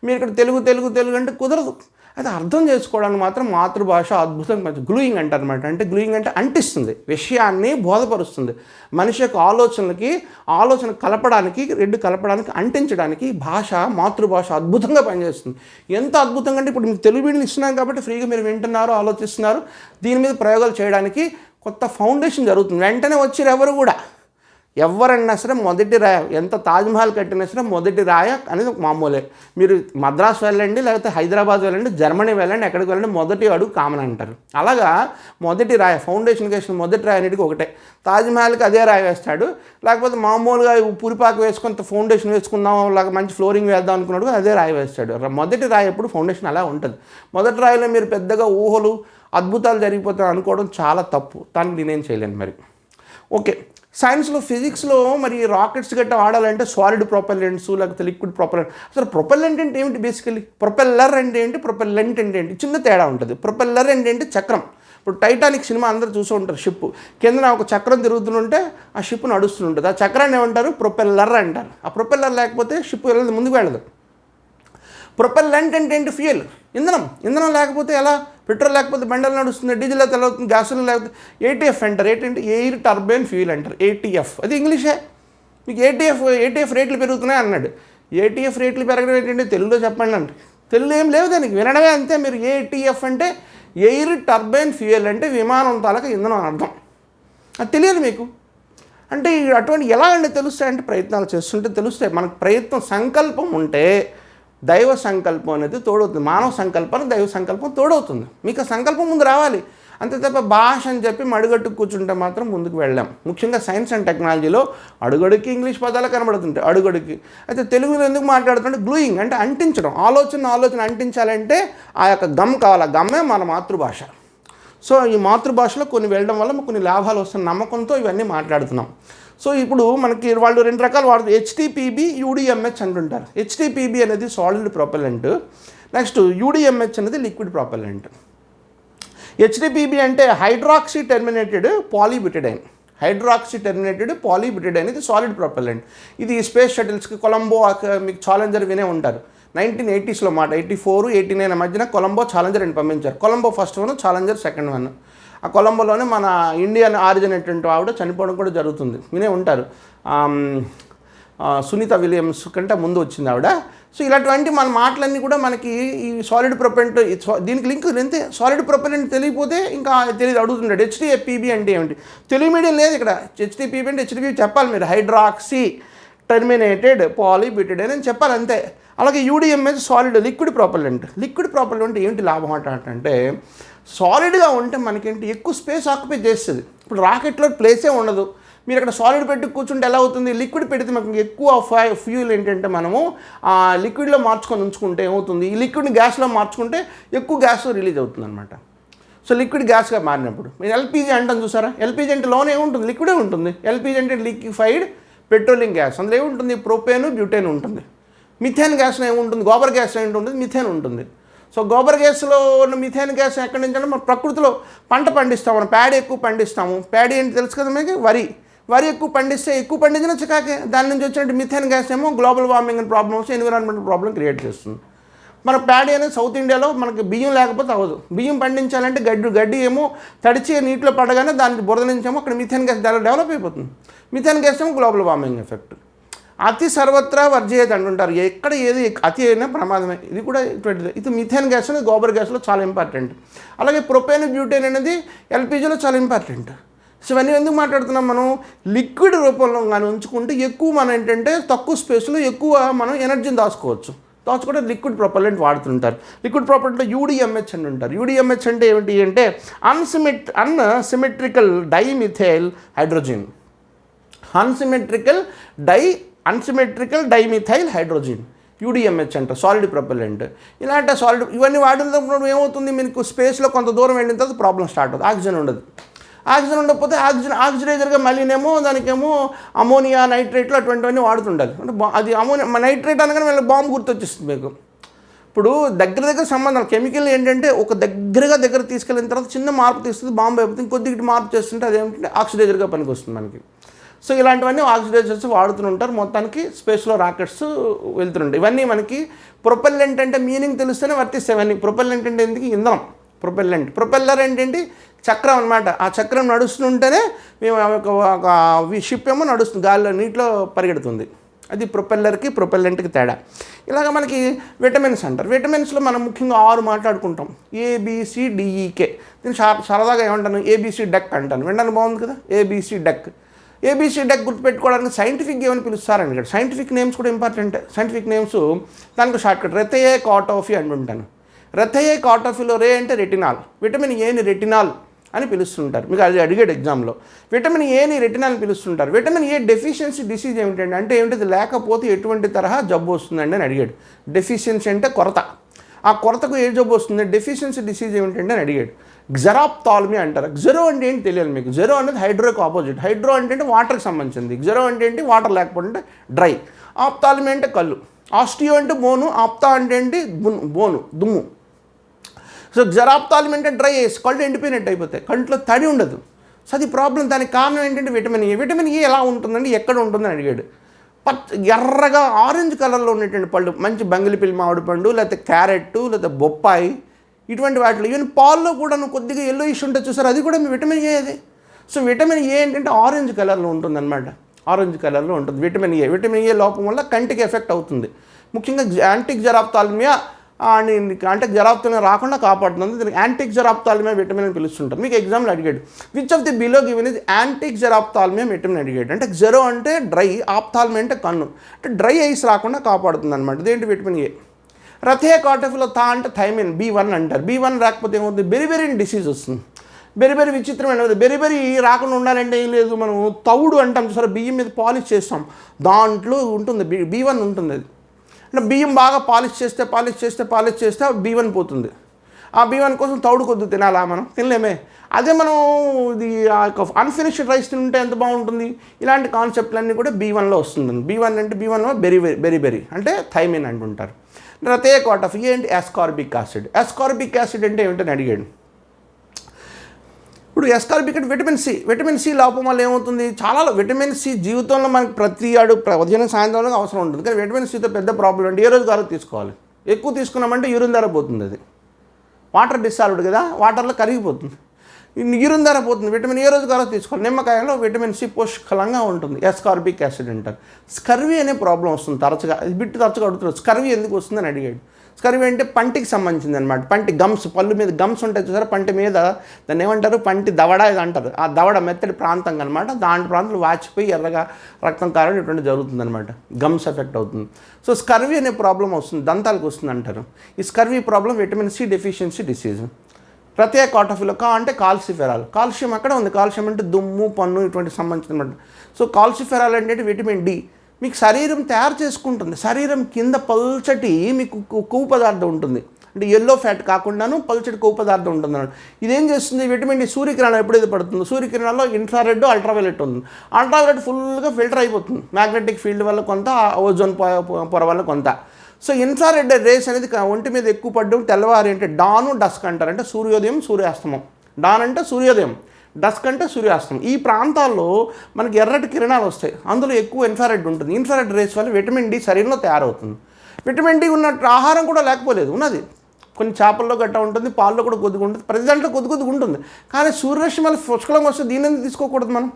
మీరు ఇక్కడ తెలుగు అంటే కుదరదు. అది అర్థం చేసుకోవడానికి మాత్రం మాతృభాష అద్భుతంగా గ్లూయింగ్ అంటారు అనమాట. అంటే గ్లూయింగ్ అంటే అంటిస్తుంది, విషయాన్ని బోధపరుస్తుంది. మనిషి యొక్క ఆలోచన కలపడానికి, కలపడానికి, అంటించడానికి భాష, మాతృభాష అద్భుతంగా పనిచేస్తుంది. ఎంత అద్భుతంగా అంటే ఇప్పుడు మీకు తెలుగు మీడియం ఇస్తున్నాం కాబట్టి ఫ్రీగా మీరు వింటున్నారు, ఆలోచిస్తున్నారు. దీని మీద ప్రయోగాలు చేయడానికి కొత్త ఫౌండేషన్ జరుగుతుంది. వెంటనే వచ్చారు ఎవరు కూడా ఎవరన్నా సరే మొదటి రాయ, ఎంత తాజ్మహల్ కట్టినా సరే మొదటి రాయ అనేది ఒక మామూలే. మీరు మద్రాసు వెళ్ళండి, లేకపోతే హైదరాబాద్ వెళ్ళండి, జర్మనీ వెళ్ళండి, ఎక్కడికి వెళ్ళండి, మొదటి అడుగు కామన్ అంటారు. అలాగా మొదటి రాయ, ఫౌండేషన్ వేసిన మొదటి రాయ అన్నిటికీ ఒకటే. తాజ్మహల్కి అదే రాయ వేస్తాడు, లేకపోతే మామూలుగా పురిపాకు వేసుకొని ఫౌండేషన్ వేసుకుందాం, లేక మంచి ఫ్లోరింగ్ వేద్దాం అనుకున్నాడు అదే రాయ వేస్తాడు. మొదటి రాయ ఎప్పుడు ఫౌండేషన్ అలా ఉంటుంది. మొదటి రాయలో మీరు పెద్దగా ఊహలు అద్భుతాలు జరిగిపోతాయి అనుకోవడం చాలా తప్పు. దానికి నేనేం చేయలేను మరి. ఓకే, సైన్స్లో ఫిజిక్స్లో మరి రాకెట్స్ గట్రా వాడాలంటే సాలిడ్ ప్రొపెల్లెంట్స్ లేకపోతే లిక్విడ్ ప్రొపెల్లెంట్. అసలు ప్రొపెల్లెంట్ అంటే ఏమిటి? బేసికలీ ప్రొపెల్లర్ అంటే ఏంటి, ప్రొపెల్లెంట్ అంటే ఏంటి? చిన్న తేడా ఉంటుంది. ప్రొపెల్లర్ అంటే ఏంటి? చక్రం. ఇప్పుడు టైటానిక్ సినిమా అందరూ చూస్తూ ఉంటారు. షిప్ కిందన ఒక చక్రం తిరుగుతుంటే ఆ షిప్ నడుస్తుంటుంది. ఆ చక్రాన్ని ఏమంటారు? ప్రొపెల్లర్ అంటారు. ఆ ప్రొపెల్లర్ లేకపోతే షిప్ వెళ్ళదు, ముందుకు వెళ్ళదు. ప్రొపెల్లెంట్ అంటే ఏంటి? ఫ్యూయల్, ఇంధనం. ఇంధనం లేకపోతే ఎలా? పెట్రోల్ లేకపోతే బండలు నడుస్తుంది, డీజిల్ అయితే ఎలా అవుతుంది, గ్యాసులు లేకపోతే. ఏటీఎఫ్ అంటారు. ఏంటంటే ఎయిర్ టర్బైన్ ఫ్యూయల్ అంటారు, ఏటీఎఫ్. అది ఇంగ్లీషే. మీకు ఏటీఎఫ్ రేట్లు పెరుగుతున్నాయి అన్నాడు. ఏటీఎఫ్ రేట్లు పెరగడం ఏంటంటే తెలుగులో చెప్పండి అంటే తెలుగు ఏం లేవు దానికి, వినడమే అంతే. మీరు ఏటీఎఫ్ అంటే ఎయిర్ టర్బైన్ ఫ్యూయల్ అంటే విమానం తాలూకా ఇంధనం అని అర్థం. అది తెలియదు మీకు. అంటే అటువంటి ఎలా అంటే తెలుస్తాయంటే ప్రయత్నాలు చేస్తుంటే తెలుస్తాయి. మనకు ప్రయత్నం, సంకల్పం ఉంటే దైవ సంకల్పం అనేది తోడవుతుంది. మానవ సంకల్పానికి దైవ సంకల్పం తోడవుతుంది. మీకు ఆ సంకల్పం ముందు రావాలి. అంతే తప్ప భాష అని చెప్పి మడుగట్టుకు కూర్చుంటే మాత్రం ముందుకు వెళ్ళాం. ముఖ్యంగా సైన్స్ అండ్ టెక్నాలజీలో అడుగడుకి ఇంగ్లీష్ పదాలు కనబడుతుంటాయి. అడుగడుకి అయితే తెలుగులో ఎందుకు మాట్లాడుతుంటే గ్లూయింగ్ అంటే అంటించడం. ఆలోచన అంటించాలంటే ఆ యొక్క గమ్ కావాలి. ఆ గమ్మే మన మాతృభాష. సో ఈ మాతృభాషలో కొన్ని వెళ్ళడం వల్ల కొన్ని లాభాలు వస్తున్న నమ్మకంతో ఇవన్నీ మాట్లాడుతున్నాం. సో ఇప్పుడు మనకి వాళ్ళు రెండు రకాలు వాడుతారు. హెచ్టీపీబీ, యూడిఎంహెచ్ అంటుంటారు. హెచ్టీపీబీ అనేది సాలిడ్ ప్రొపెల్లెంట్, నెక్స్ట్ యూడిఎంహెచ్ అనేది లిక్విడ్ ప్రొపెల్లెంట్. హెచ్టీపీబీ అంటే hydroxy terminated polybutadiene. Hydroxy terminated polybutadiene ఇది సాలిడ్ ప్రొపెల్లెంట్. ఇది స్పేస్ షటిల్స్కి కొలంబో, మీకు ఛాలెంజర్ వినే ఉంటారు. 1980s మాట, 84, 89 మధ్యన కొలంబో ఛాలెంజర్ అని పంపించారు. Colombo first one, challenger second one. ఆ కొలంబోలోనే మన ఇండియన్ ఆరిజిన్ అటువంటి ఆవిడ చనిపోవడం కూడా జరుగుతుంది, వినే ఉంటారు. సునీత విలియమ్స్ కంటే ముందు వచ్చింది ఆవిడ. సో ఇలాంటి మన మాటలన్నీ కూడా మనకి ఈ సాలిడ్ ప్రొపెల్లెంట్, దీనికి లింక్ అంతే. సాలిడ్ ప్రొపెల్లెంట్ తెలియకపోతే ఇంకా తెలియదు, అడుగుతుంటాడు. హెచ్టీపీబీ అంటే ఏమిటి? తెలుగు మీడియం లేదు ఇక్కడ. హెచ్టీపీబీ అంటే హెచ్టీపీ చెప్పాలి మీరు, హైడ్రాక్సీ టెర్మినేటెడ్ పాలీబ్యూటడైన్ అని చెప్పాలి అంతే. అలాగే UDMH solid liquid propellant. Liquid propellant ఏంటి లాభం అంటే సాలిడ్గా ఉంటే మనకేంటి ఎక్కువ స్పేస్ ఆక్యుపై చేస్తుంది. ఇప్పుడు రాకెట్లో ప్లేసే ఉండదు. మీరు అక్కడ సాలిడ్ పెట్టి కూర్చుంటే ఎలా అవుతుంది? లిక్విడ్ పెడితే మనకి ఎక్కువ ఫ్యూయల్ ఏంటంటే మనము లిక్విడ్లో మార్చుకొని ఉంచుకుంటే ఏమవుతుంది? ఈ లిక్విడ్ని గ్యాస్లో మార్చుకుంటే ఎక్కువ గ్యాస్ రిలీజ్ అవుతుంది అనమాట. సో లిక్విడ్ గ్యాస్గా మారినప్పుడు మీరు ఎల్పీజీ అంటాం చూసారా? ఎల్పీజీ అంటే లోనే ఏముంటుంది? లిక్విడే ఉంటుంది. ఎల్పీజీ అంటే లిక్విఫైడ్ పెట్రోలియం గ్యాస్. అందులో ఏముంటుంది? ప్రొపేన్, బ్యూటేన్ ఉంటుంది. మిథేన్ గ్యాస్లో ఏముంటుంది? గోబర్ గ్యాస్ ఏంటి? మిథేన్ ఉంటుంది. సో గోబర్ గ్యాస్లో ఉన్న మిథేన్ గ్యాస్ ఎక్కడి నుంచి అంటే మన ప్రకృతిలో పంట పండిస్తాము. మనం ప్యాడీ ఎక్కువ పండిస్తాము. ప్యాడీ ఏంటి తెలుసు కదా మీకు? వరి ఎక్కువ పండిస్తే ఎక్కువ పండించిన చికాకే. దాని నుంచి వచ్చినట్టు మిథేన్ గ్యాస్ ఏమో global warming problems, environmental problem create చేస్తుంది. మన ప్యాడీ అనేది సౌత్ ఇండియాలో మనకి బియ్యం లేకపోతే అవ్వదు. బియ్యం పండించాలంటే గడ్డి ఏమో తడిచి నీటిలో పడగానే దానికి బురద నుంచేమో అక్కడ మిథేన్ గ్యాస్ డెవలప్ అయిపోతుంది. మిథేన్ గ్యాస్ ఏమో గ్లోబల్ వార్మింగ్ ఎఫెక్ట్. అతి సర్వత్రా వర్జేయత అంటుంటారు. ఎక్కడ ఏది అతి అయినా ప్రమాదమే. ఇది కూడా ఇటువంటిది. ఇది మిథేన్ గ్యాస్ అనేది గోబర్ గ్యాస్లో చాలా ఇంపార్టెంట్. అలాగే ప్రొపేన్, బ్యూటేన్ అనేది ఎల్పీజీలో చాలా ఇంపార్టెంట్. సో ఇవన్నీ ఎందుకు మాట్లాడుతున్నాం? మనం లిక్విడ్ రూపంలో కానీ ఉంచుకుంటే ఎక్కువ మనం ఏంటంటే తక్కువ స్పేస్లో ఎక్కువ మనం ఎనర్జీని దాచుకుంటే లిక్విడ్ ప్రొపెల్లెంట్ వాడుతుంటారు. లిక్విడ్ ప్రొపెల్లెంట్లో యూడిఎంహెచ్ అని ఉంటారు. యూడిఎంహెచ్ అంటే ఏమిటి అంటే unsymmetrical dimethyl hydrogen. Unsymmetrical dimethyl hydrogen UDMH అంట, సాలిడ్ ప్రొపెల్లెంట్. ఇలాంటి సాలిడ్ ఇవన్నీ వాడినప్పుడు ఏమవుతుంది? మీకు స్పేస్లో కొంత దూరం వెళ్ళిన తర్వాత ప్రాబ్లం స్టార్ట్ అవుతుంది. ఆక్సిజన్ ఉండదు. ఆక్సిజన్ ఉండకపోతే ఆక్సిడైజర్గా మళ్ళీనేమో దానికేమో అమోనియా, నైట్రేట్లు అటువంటివన్నీ వాడుతుండాలి. అంటే అది నైట్రేట్ అనగానే మళ్ళీ బాంబు గుర్తొచ్చేస్తుంది మీకు. ఇప్పుడు దగ్గర సంబంధాలు కెమికల్ ఏంటంటే ఒక దగ్గర తీసుకెళ్ళిన తర్వాత చిన్న మార్పు తీస్తుంది, బాంబు అయిపోతుంది. కొద్దిగా మార్పు చేస్తుంటే అదేమిటంటే ఆక్సిడైజర్గా పనికి వస్తుంది మనకి. సో ఇలాంటివన్నీ ఆక్సిడైజర్స్ వాడుతుంటారు. మొత్తానికి స్పేస్లో రాకెట్స్ వెళ్తుంటాయి. ఇవన్నీ మనకి ప్రొపెల్లెంట్ అంటే మీనింగ్ తెలుస్తేనే వర్తిస్తాయి. ప్రొపెల్లెంట్ అంటే ఎందుకు? ఇంధనం. ప్రొపెల్లర్ ఏంటంటే చక్రం అనమాట. ఆ చక్రం నడుస్తుంటేనే మేము ఒక షిప్ ఏమో నడుస్తుంది, గాలిలో నీటిలో పరిగెడుతుంది. అది ప్రొపెల్లెంట్కి తేడా. ఇలాగ మనకి విటమిన్స్ అంటారు. విటమిన్స్లో మనం ముఖ్యంగా 6 మాట్లాడుకుంటాం. ABCDEK. నేను సరదాగా ఏమంటాను? ABC డక్ అంటాను. వినడానికి బాగుంది కదా, ABC డక్. ఏబీసీ డెక్ గుర్తుపెట్టుకోవడానికి సైంటిఫిక్ ఏమని పిలుస్తారని ఇక్కడ సైంటిఫిక్ నేమ్స్ కూడా ఇంపార్టెంట్. సైంటిఫిక్ నేమ్స్ దానికి షార్ట్ కట్ రెథయే కాటోఫీ అంటుంటాను. రెథయే కాటోఫీలో రే అంటే రెటినాల్, విటమిన్ ఏని రెటినాల్ అని పిలుస్తుంటారు. మీకు అది అడిగాడు ఎగ్జామ్లో. విటమిన్ ఏని రెటినాల్ అని పిలుస్తుంటారు. విటమిన్ ఏ డెఫిషియన్సీ డిసీజ్ ఏమిటండి అంటే ఏమిటది, లేకపోతే ఎటువంటి తరహా జబ్బు వస్తుందండి అని అడిగాడు. డెఫిషియన్సీ అంటే కొరత, ఆ కొరతకు ఏ జబ్బు వస్తుంది, డెఫిషియన్సీ డిసీజ్ ఏమిటంటే అని అడిగాడు. గ్జెరాప్థాల్మీ అంటారు. గ్జెరో అంటే ఏంటి తెలియాలి మీకు. జెరో అనేది హైడ్రోకి ఆపోజిట్. హైడ్రో అంటే వాటర్కి సంబంధించింది. గ్జెరో అంటే ఏంటి, వాటర్ లేకపోతే డ్రై. ఆప్థాల్మీ అంటే కళ్ళు. ఆస్టియో అంటే బోను. ఆప్తా అంటే ఏంటి, బోను, దుమ్ము. సో గ్జెరాప్థాల్మీ అంటే డ్రై ఐస్, కళ్ళు ఎండిపోయినట్టు అయిపోతాయి, కంట్లో తడి ఉండదు. సో అది ప్రాబ్లం. దానికి కారణం ఏంటంటే విటమిన్ ఏ. విటమిన్ ఏ ఎలా ఉంటుందండి, ఎక్కడ ఉంటుందని అడిగాడు. ఎర్రగా ఆరెంజ్ కలర్లో ఉండేటువంటి పళ్ళు, మంచి బంగిలిపిల్లి మామిడి పండు, లేకపోతే క్యారెట్, లేకపోతే బొప్పాయి, ఇటువంటి వాటిలో. ఈవెన్ పాల్లో కూడా కొద్దిగా ఎల్లో ఇష్యూ ఉంటుంది చూసారు, అది కూడా మీ విటమిన్ ఏ అది. సో విటమిన్ ఏ ఏంటంటే ఆరెంజ్ కలర్లో ఉంటుందన్నమాట. ఆరెంజ్ కలర్లో ఉంటుంది విటమిన్ ఏ. విటమిన్ ఏ లోపం వల్ల కంటికి ఎఫెక్ట్ అవుతుంది. ముఖ్యంగా యాంటిక్ జెరాప్థాల్మియా అంటే జెరాప్థాల్మియా రాకుండా కాపాడుతుంది. దీనికి యాంటిక్ జెరాప్థాల్మియా విటమిన్ అని పిలుస్తుంటారు. మీకు ఎగ్జామ్లో అడిగాడు which of the below given is anti xerophthalmia vitamin అడిగాడు. అంటే జెరో అంటే డ్రై, ఆప్థాల్మియా అంటే కన్ను, అంటే డ్రై ఐస్ రాకుండా కాపాడుతుంది అనమాట. ఇదేంటి విటమిన్ ఏ. రెథయే కాటోఫీలో థా అంటే థైమిన్, B1 అంటారు. B1 రాకపోతే ఏమవుతుంది, బెరిబెరిన్ డిసీజ్ వస్తుంది. బెరిబెరి విచిత్రమైనది. బెరిబెరి రాకుండా ఉండాలంటే ఏం లేదు, మనం తవుడు అంటాం సరే, బియ్యం మీద పాలిష్ చేస్తాం, దాంట్లో ఉంటుంది B1 ఉంటుంది. అది అంటే బియ్యం బాగా పాలిష్ చేస్తే B1 పోతుంది. ఆ B1 కోసం తౌడు కొద్ది తినాలా, మనం తినలేమే. అదే మనం ఇది అన్ఫినిష్డ్ రైస్ తింటే ఎంత బాగుంటుంది. ఇలాంటి కాన్సెప్ట్లన్నీ కూడా B1లో వస్తుందండి. B1 అంటే B1 బెరీ అంటే థైమిన్ అంటుంటారు. రెథయే కాటోఫీ ఏంటి, అస్కార్బిక్ యాసిడ్. అస్కార్బిక్ యాసిడ్ అంటే ఏమిటని అడిగాడు. ఇప్పుడు అస్కార్బిక్ అంటే విటమిన్ సి లోపం వల్ల ఏమవుతుంది, చాలా విటమిన్ సి జీవితంలో మనకి ప్రతి ఉదయం సాయంత్రంలో అవసరం ఉంటుంది. కానీ విటమిన్ సితో పెద్ద ప్రాబ్లం అంటే ఏ రోజు కాదు తీసుకోవాలి. ఎక్కువ తీసుకున్నామంటే యూరిన్ ద్వారా పోతుంది. అది వాటర్ డిస్సాల్వ్డ్ కదా, వాటర్లో కరిగిపోతుంది, యూరిన్ ద్వారా పోతుంది. విటమిన్ ఏ రోజు కాదు తీసుకోవాలి. నిమ్మకాయలో విటమిన్ సి పుష్కలంగా ఉంటుంది. అస్కార్బిక్ యాసిడ్ అంటారు. స్కర్వీ అనే ప్రాబ్లం వస్తుంది తరచుగా. ఇది తరచుగా అడుగుతున్నారు స్కర్వీ ఎందుకు వస్తుందని అడిగాడు. స్కర్వీ అంటే పంటికి సంబంధించింది అనమాట. పంటి గమ్స్, పళ్ళు మీద గమ్స్ ఉంటాయి చూసారా, పంటి మీద దాన్ని ఏమంటారు, పంటి దవడ ఇది అంటారు. ఆ దవడ మెత్తడి ప్రాంతం అనమాట. దాంట్లో ప్రాంతంలో వాచిపోయి ఎర్రగా రక్తం కారడం ఇటువంటి జరుగుతుంది అనమాట. గమ్స్ ఎఫెక్ట్ అవుతుంది. సో స్కర్వీ అనే ప్రాబ్లం వస్తుంది, దంతాలకు వస్తుంది అంటారు. ఈ scurvy problem vitamin C deficiency disease. రెథయే కాటోఫీలో అంటే కాల్సిఫెరాల్. కాల్షియం అక్కడ ఉంది. కాల్షియం అంటే దుమ్ము, పన్ను ఇటువంటి సంబంధించిన అనమాట. సో కాల్సిఫెరాల్ అంటే విటమిన్ డి. మీకు శరీరం తయారు చేసుకుంటుంది. శరీరం కింద పల్చటి మీకు కొవ్వు పదార్థం ఉంటుంది. అంటే ఎల్లో ఫ్యాట్ కాకుండాను పల్చటి కొవ్వు పదార్థం ఉంటుంది అన్నమాట. ఇదేం చేస్తుంది, విటమిన్ డి సూర్యకిరణం ఎప్పుడైతే పడుతుందో, సూర్యకిరణాల్లో ఇన్ఫ్రారెడ్, అల్ట్రావైలెట్ ఉంది. అల్ట్రావైలెట్ ఫుల్గా ఫిల్టర్ అయిపోతుంది మ్యాగ్నెటిక్ ఫీల్డ్ వల్ల కొంత, ఓజోన్ పొర వల్ల కొంత. సో ఇన్ఫ్రారెడ్ రేస్ అనేది ఒంటి మీద ఎక్కువ పడ్డం తెల్లవారి అంటే డాను డస్క్ అంటారు. అంటే సూర్యోదయం సూర్యాస్తమం. డాన్ అంటే సూర్యోదయం, డస్క్ అంటే సూర్యాస్తమం. ఈ ప్రాంతాల్లో మనకి ఎర్రటి కిరణాలు వస్తాయి. అందులో ఎక్కువ ఇన్ఫ్రారెడ్ ఉంటుంది. ఇన్ఫ్రారెడ్ రేస్ వల్ల విటమిన్ డి శరీరంలో తయారవుతుంది. విటమిన్ డి ఉన్నట్టు ఆహారం కూడా లేకపోలేదు, ఉన్నది. కొన్ని చేపల్లో గట్ట ఉంటుంది, పాల్లో కూడా కొద్దిగా ఉంటుంది, ప్రతి దాంట్లో కొద్దిగా ఉంటుంది. కానీ సూర్యరశ్మి వల్ల పుష్కలంగా వస్తే దీని ఎందుకు తీసుకోకూడదు మనం.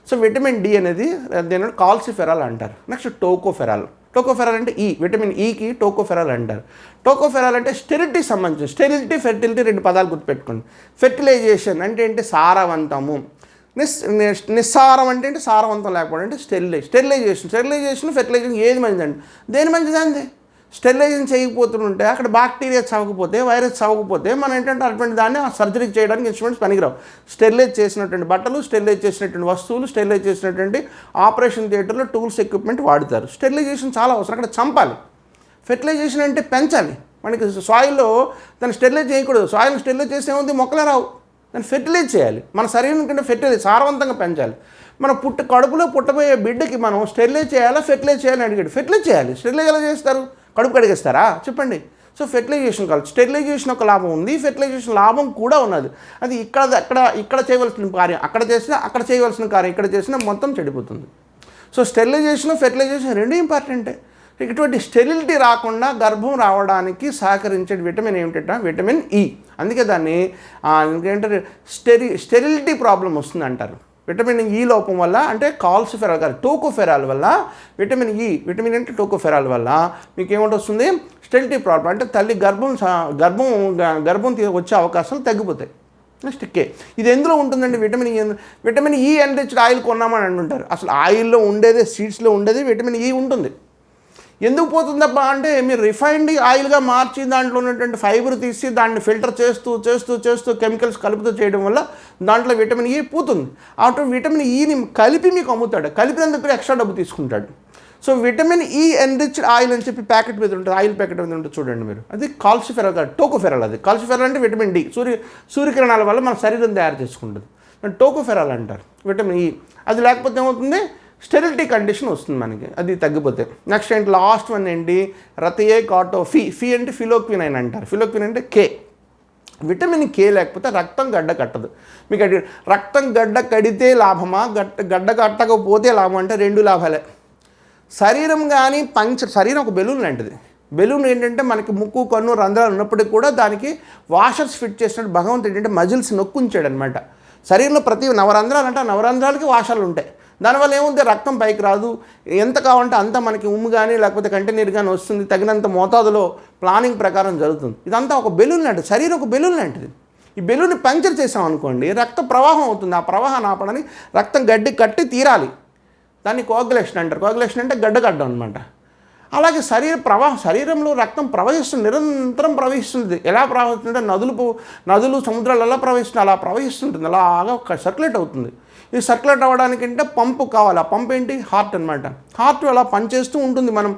సో విటమిన్ డి అనేది దీని కాల్సిఫెరాల్ అంటారు. Next tocopherol. టోకోఫెరాల్ అంటే ఈ విటమిన్ ఈకి టోకోఫెరాల్ అంటారు. టోకోఫెరాల్ అంటే స్టెరిలిటీ సంబంధించి. స్టెరిలిటీ, ఫెర్టిలిటీ రెండు పదాలు గుర్తుపెట్టుకోండి. ఫెర్టిలైజేషన్ అంటే ఏంటి, సారవంతము. నిస్సారం అంటే ఏంటి, సారవంతం లేకపోవడం అంటే స్టెరిలైజేషన్. ఫెర్టిలైజేషన్ ఏది మంచిదండి, దేని మంచిదండి. స్టెరిలైజేషన్ చేయకపోతుంటే అక్కడ బ్యాక్టీరియా చవకపోతే, వైరస్ చవకపోతే మనం ఏంటంటే అటువంటి దాన్ని సర్జరీ చేయడానికి ఇన్స్ట్రుమెంట్స్ పనికిరావు. స్టెరిలైజ్ చేసినటువంటి బట్టలు, స్టెరిలైజ్ చేసినటువంటి వస్తువులు, స్టెరిలైజ్ చేసినటువంటి ఆపరేషన్ థియేటర్లో టూల్స్, ఎక్విప్మెంట్ వాడతారు. స్టెరిలైజేషన్ చాలా అవసరం. అక్కడ చంపాలి. ఫెర్టిలైజేషన్ అంటే పెంచాలి. మనకి సాయిల్లో దాన్ని స్టెరిలైజ్ చేయకూడదు. సాయిల్ని స్టెరిలైజ్ చేస్తే ఏముంది, మొక్కలే రావు. దాన్ని ఫెర్టిలైజ్ చేయాలి. మన శరీరం కంటే ఫెర్టిలైజ్ సారవంతంగా పెంచాలి. మన కడుపులో పుట్టబోయే బిడ్డకి మనం స్టెరిలైజ్ చేయాలా, ఫెర్టిలైజ్ చేయాలని అడిగాడు. ఫెర్టిలైజ్ చేయాలి. స్టెరిలైజ్ ఎలా చేస్తారు, కడుపు కడిగేస్తారా చెప్పండి. సో ఫెర్టిలైజేషన్ కాదు. స్టెరిలైజేషన్ ఒక లాభం ఉంది, ఫెర్టిలైజేషన్ లాభం కూడా ఉన్నది. అది ఇక్కడ చేయవలసిన కార్యం అక్కడ చేసినా, అక్కడ చేయవలసిన కార్యం ఇక్కడ చేసినా మొత్తం చెడిపోతుంది. సో స్టెరిలైజేషన్, ఫెర్టిలైజేషన్ రెండు ఇంపార్టెంటే. ఇటువంటి స్టెరిలిటీ రాకుండా గర్భం రావడానికి సహకరించే విటమిన్ ఏమిటంటే విటమిన్ ఈ. అందుకే దాన్ని ఏంటంటే స్టెరిలిటీ ప్రాబ్లం వస్తుంది అంటారు. విటమిన్ ఈ లోపం వల్ల, అంటే కాల్సిఫెరాల్ కాదు టోకోఫెరాల్ వల్ల, విటమిన్ అంటే టోకోఫెరాల్ వల్ల మీకు ఏమిటొస్తుంది, స్టెరిలిటీ ప్రాబ్లం. అంటే తల్లి గర్భం వచ్చే అవకాశాలు తగ్గిపోతాయి. నెక్స్ట్ కే. ఇది ఎందులో ఉంటుందండి? విటమిన్ ఈ ఎన్రిచ్డ్ ఆయిల్ కొన్నామని అంటుంటారు. అసలు ఆయిల్లో ఉండేదే, సీడ్స్లో ఉండేది విటమిన్ ఈ ఉంటుంది. ఎందుకు పోతుందబ్బా అంటే, మీరు రిఫైన్డ్ ఆయిల్గా మార్చి దాంట్లో ఉన్నటువంటి ఫైబర్ తీసి దాన్ని ఫిల్టర్ చేస్తూ కెమికల్స్ కలుపుతూ చేయడం వల్ల దాంట్లో విటమిన్ ఈ పోతుంది. అటు విటమిన్ ఈని కలిపి మీకు అమ్ముతాడు, కలిపినందుకు కూడా ఎక్స్ట్రా డబ్బు తీసుకుంటాడు. So vitamin E enriched oil అని చెప్పి ప్యాకెట్ మీద ఉంటుంది, ఆయిల్ ప్యాకెట్ మీద ఉంటుంది చూడండి మీరు. అది కాల్షిఫెరాల్ కాదు, టోకోఫెరాల్. అది కాల్షిఫెరాల్ అంటే విటమిన్ డి, సూర్యకిరణాల వల్ల మన శరీరం తయారు చేసుకుంటుంది. టోకోఫెరాల్ అంటారు విటమిన్ ఈ. అది లేకపోతే ఏమవుతుంది? స్టెరిలిటీ కండిషన్ వస్తుంది మనకి, అది తగ్గిపోతే. నెక్స్ట్ ఏంటి? లాస్ట్ వన్ ఏంటి? రతియే కాటో ఫీ అంటే ఫిలోక్వినైన్ అంటారు. ఫిలోక్విన్ అంటే కే. విటమిన్ కే లేకపోతే రక్తం గడ్డ కట్టదు. మీకు రక్తం గడ్డ కడితే లాభమా, గడ్డ కట్టకపోతే లాభం అంటే రెండు లాభాలే. శరీరం కానీ శరీరం ఒక బెలూన్ లాంటిది. బెలూన్ ఏంటంటే మనకి ముక్కు, కన్ను, రంధ్రాలు ఉన్నప్పటికీ కూడా దానికి వాషర్స్ ఫిట్ చేసినట్టు భగవంతుడు ఏంటంటే మజిల్స్ నొక్కుంచాడు అనమాట. శరీరంలో ప్రతి నవరంధ్రాలు అంటే ఆ నవరంధ్రాలకి వాషర్లు ఉంటాయి. దానివల్ల ఏముంది? రక్తం పైకి రాదు. ఎంత కావాలంటే అంత మనకి ఉమ్ము కానీ లేకపోతే కంటినీరు కానీ వస్తుంది. తగినంత మోతాదులో ప్లానింగ్ ప్రకారం జరుగుతుంది. ఇదంతా ఒక బెలూన్ లాంటిది, శరీరం ఒక బెలూన్ లాంటిది. ఈ బెలూన్ని పంక్చర్ చేసాం అనుకోండి, రక్త ప్రవాహం అవుతుంది. ఆ ప్రవాహాన్ని ఆపడానికి రక్తం గడ్డి కట్టి తీరాలి. దాన్ని కోగులేషన్ అంటారు. కోగులేషన్ అంటే గడ్డ కట్టడం అనమాట. అలాగే శరీరంలో రక్తం ప్రవహిస్తుంది, నిరంతరం ప్రవహిస్తుంది. ఎలా ప్రవహిస్తుంటే నదులు సముద్రాలు ఎలా ప్రవహిస్తుంది అలా ప్రవహిస్తుంటుంది. అలాగా సర్క్యులేట్ అవుతుంది. ఇది సర్క్యులేట్ అవ్వడానికంటే పంపు కావాలి. ఆ పంపు ఏంటి? హార్ట్ అనమాట. హార్ట్ అలా పనిచేస్తూ ఉంటుంది. మనం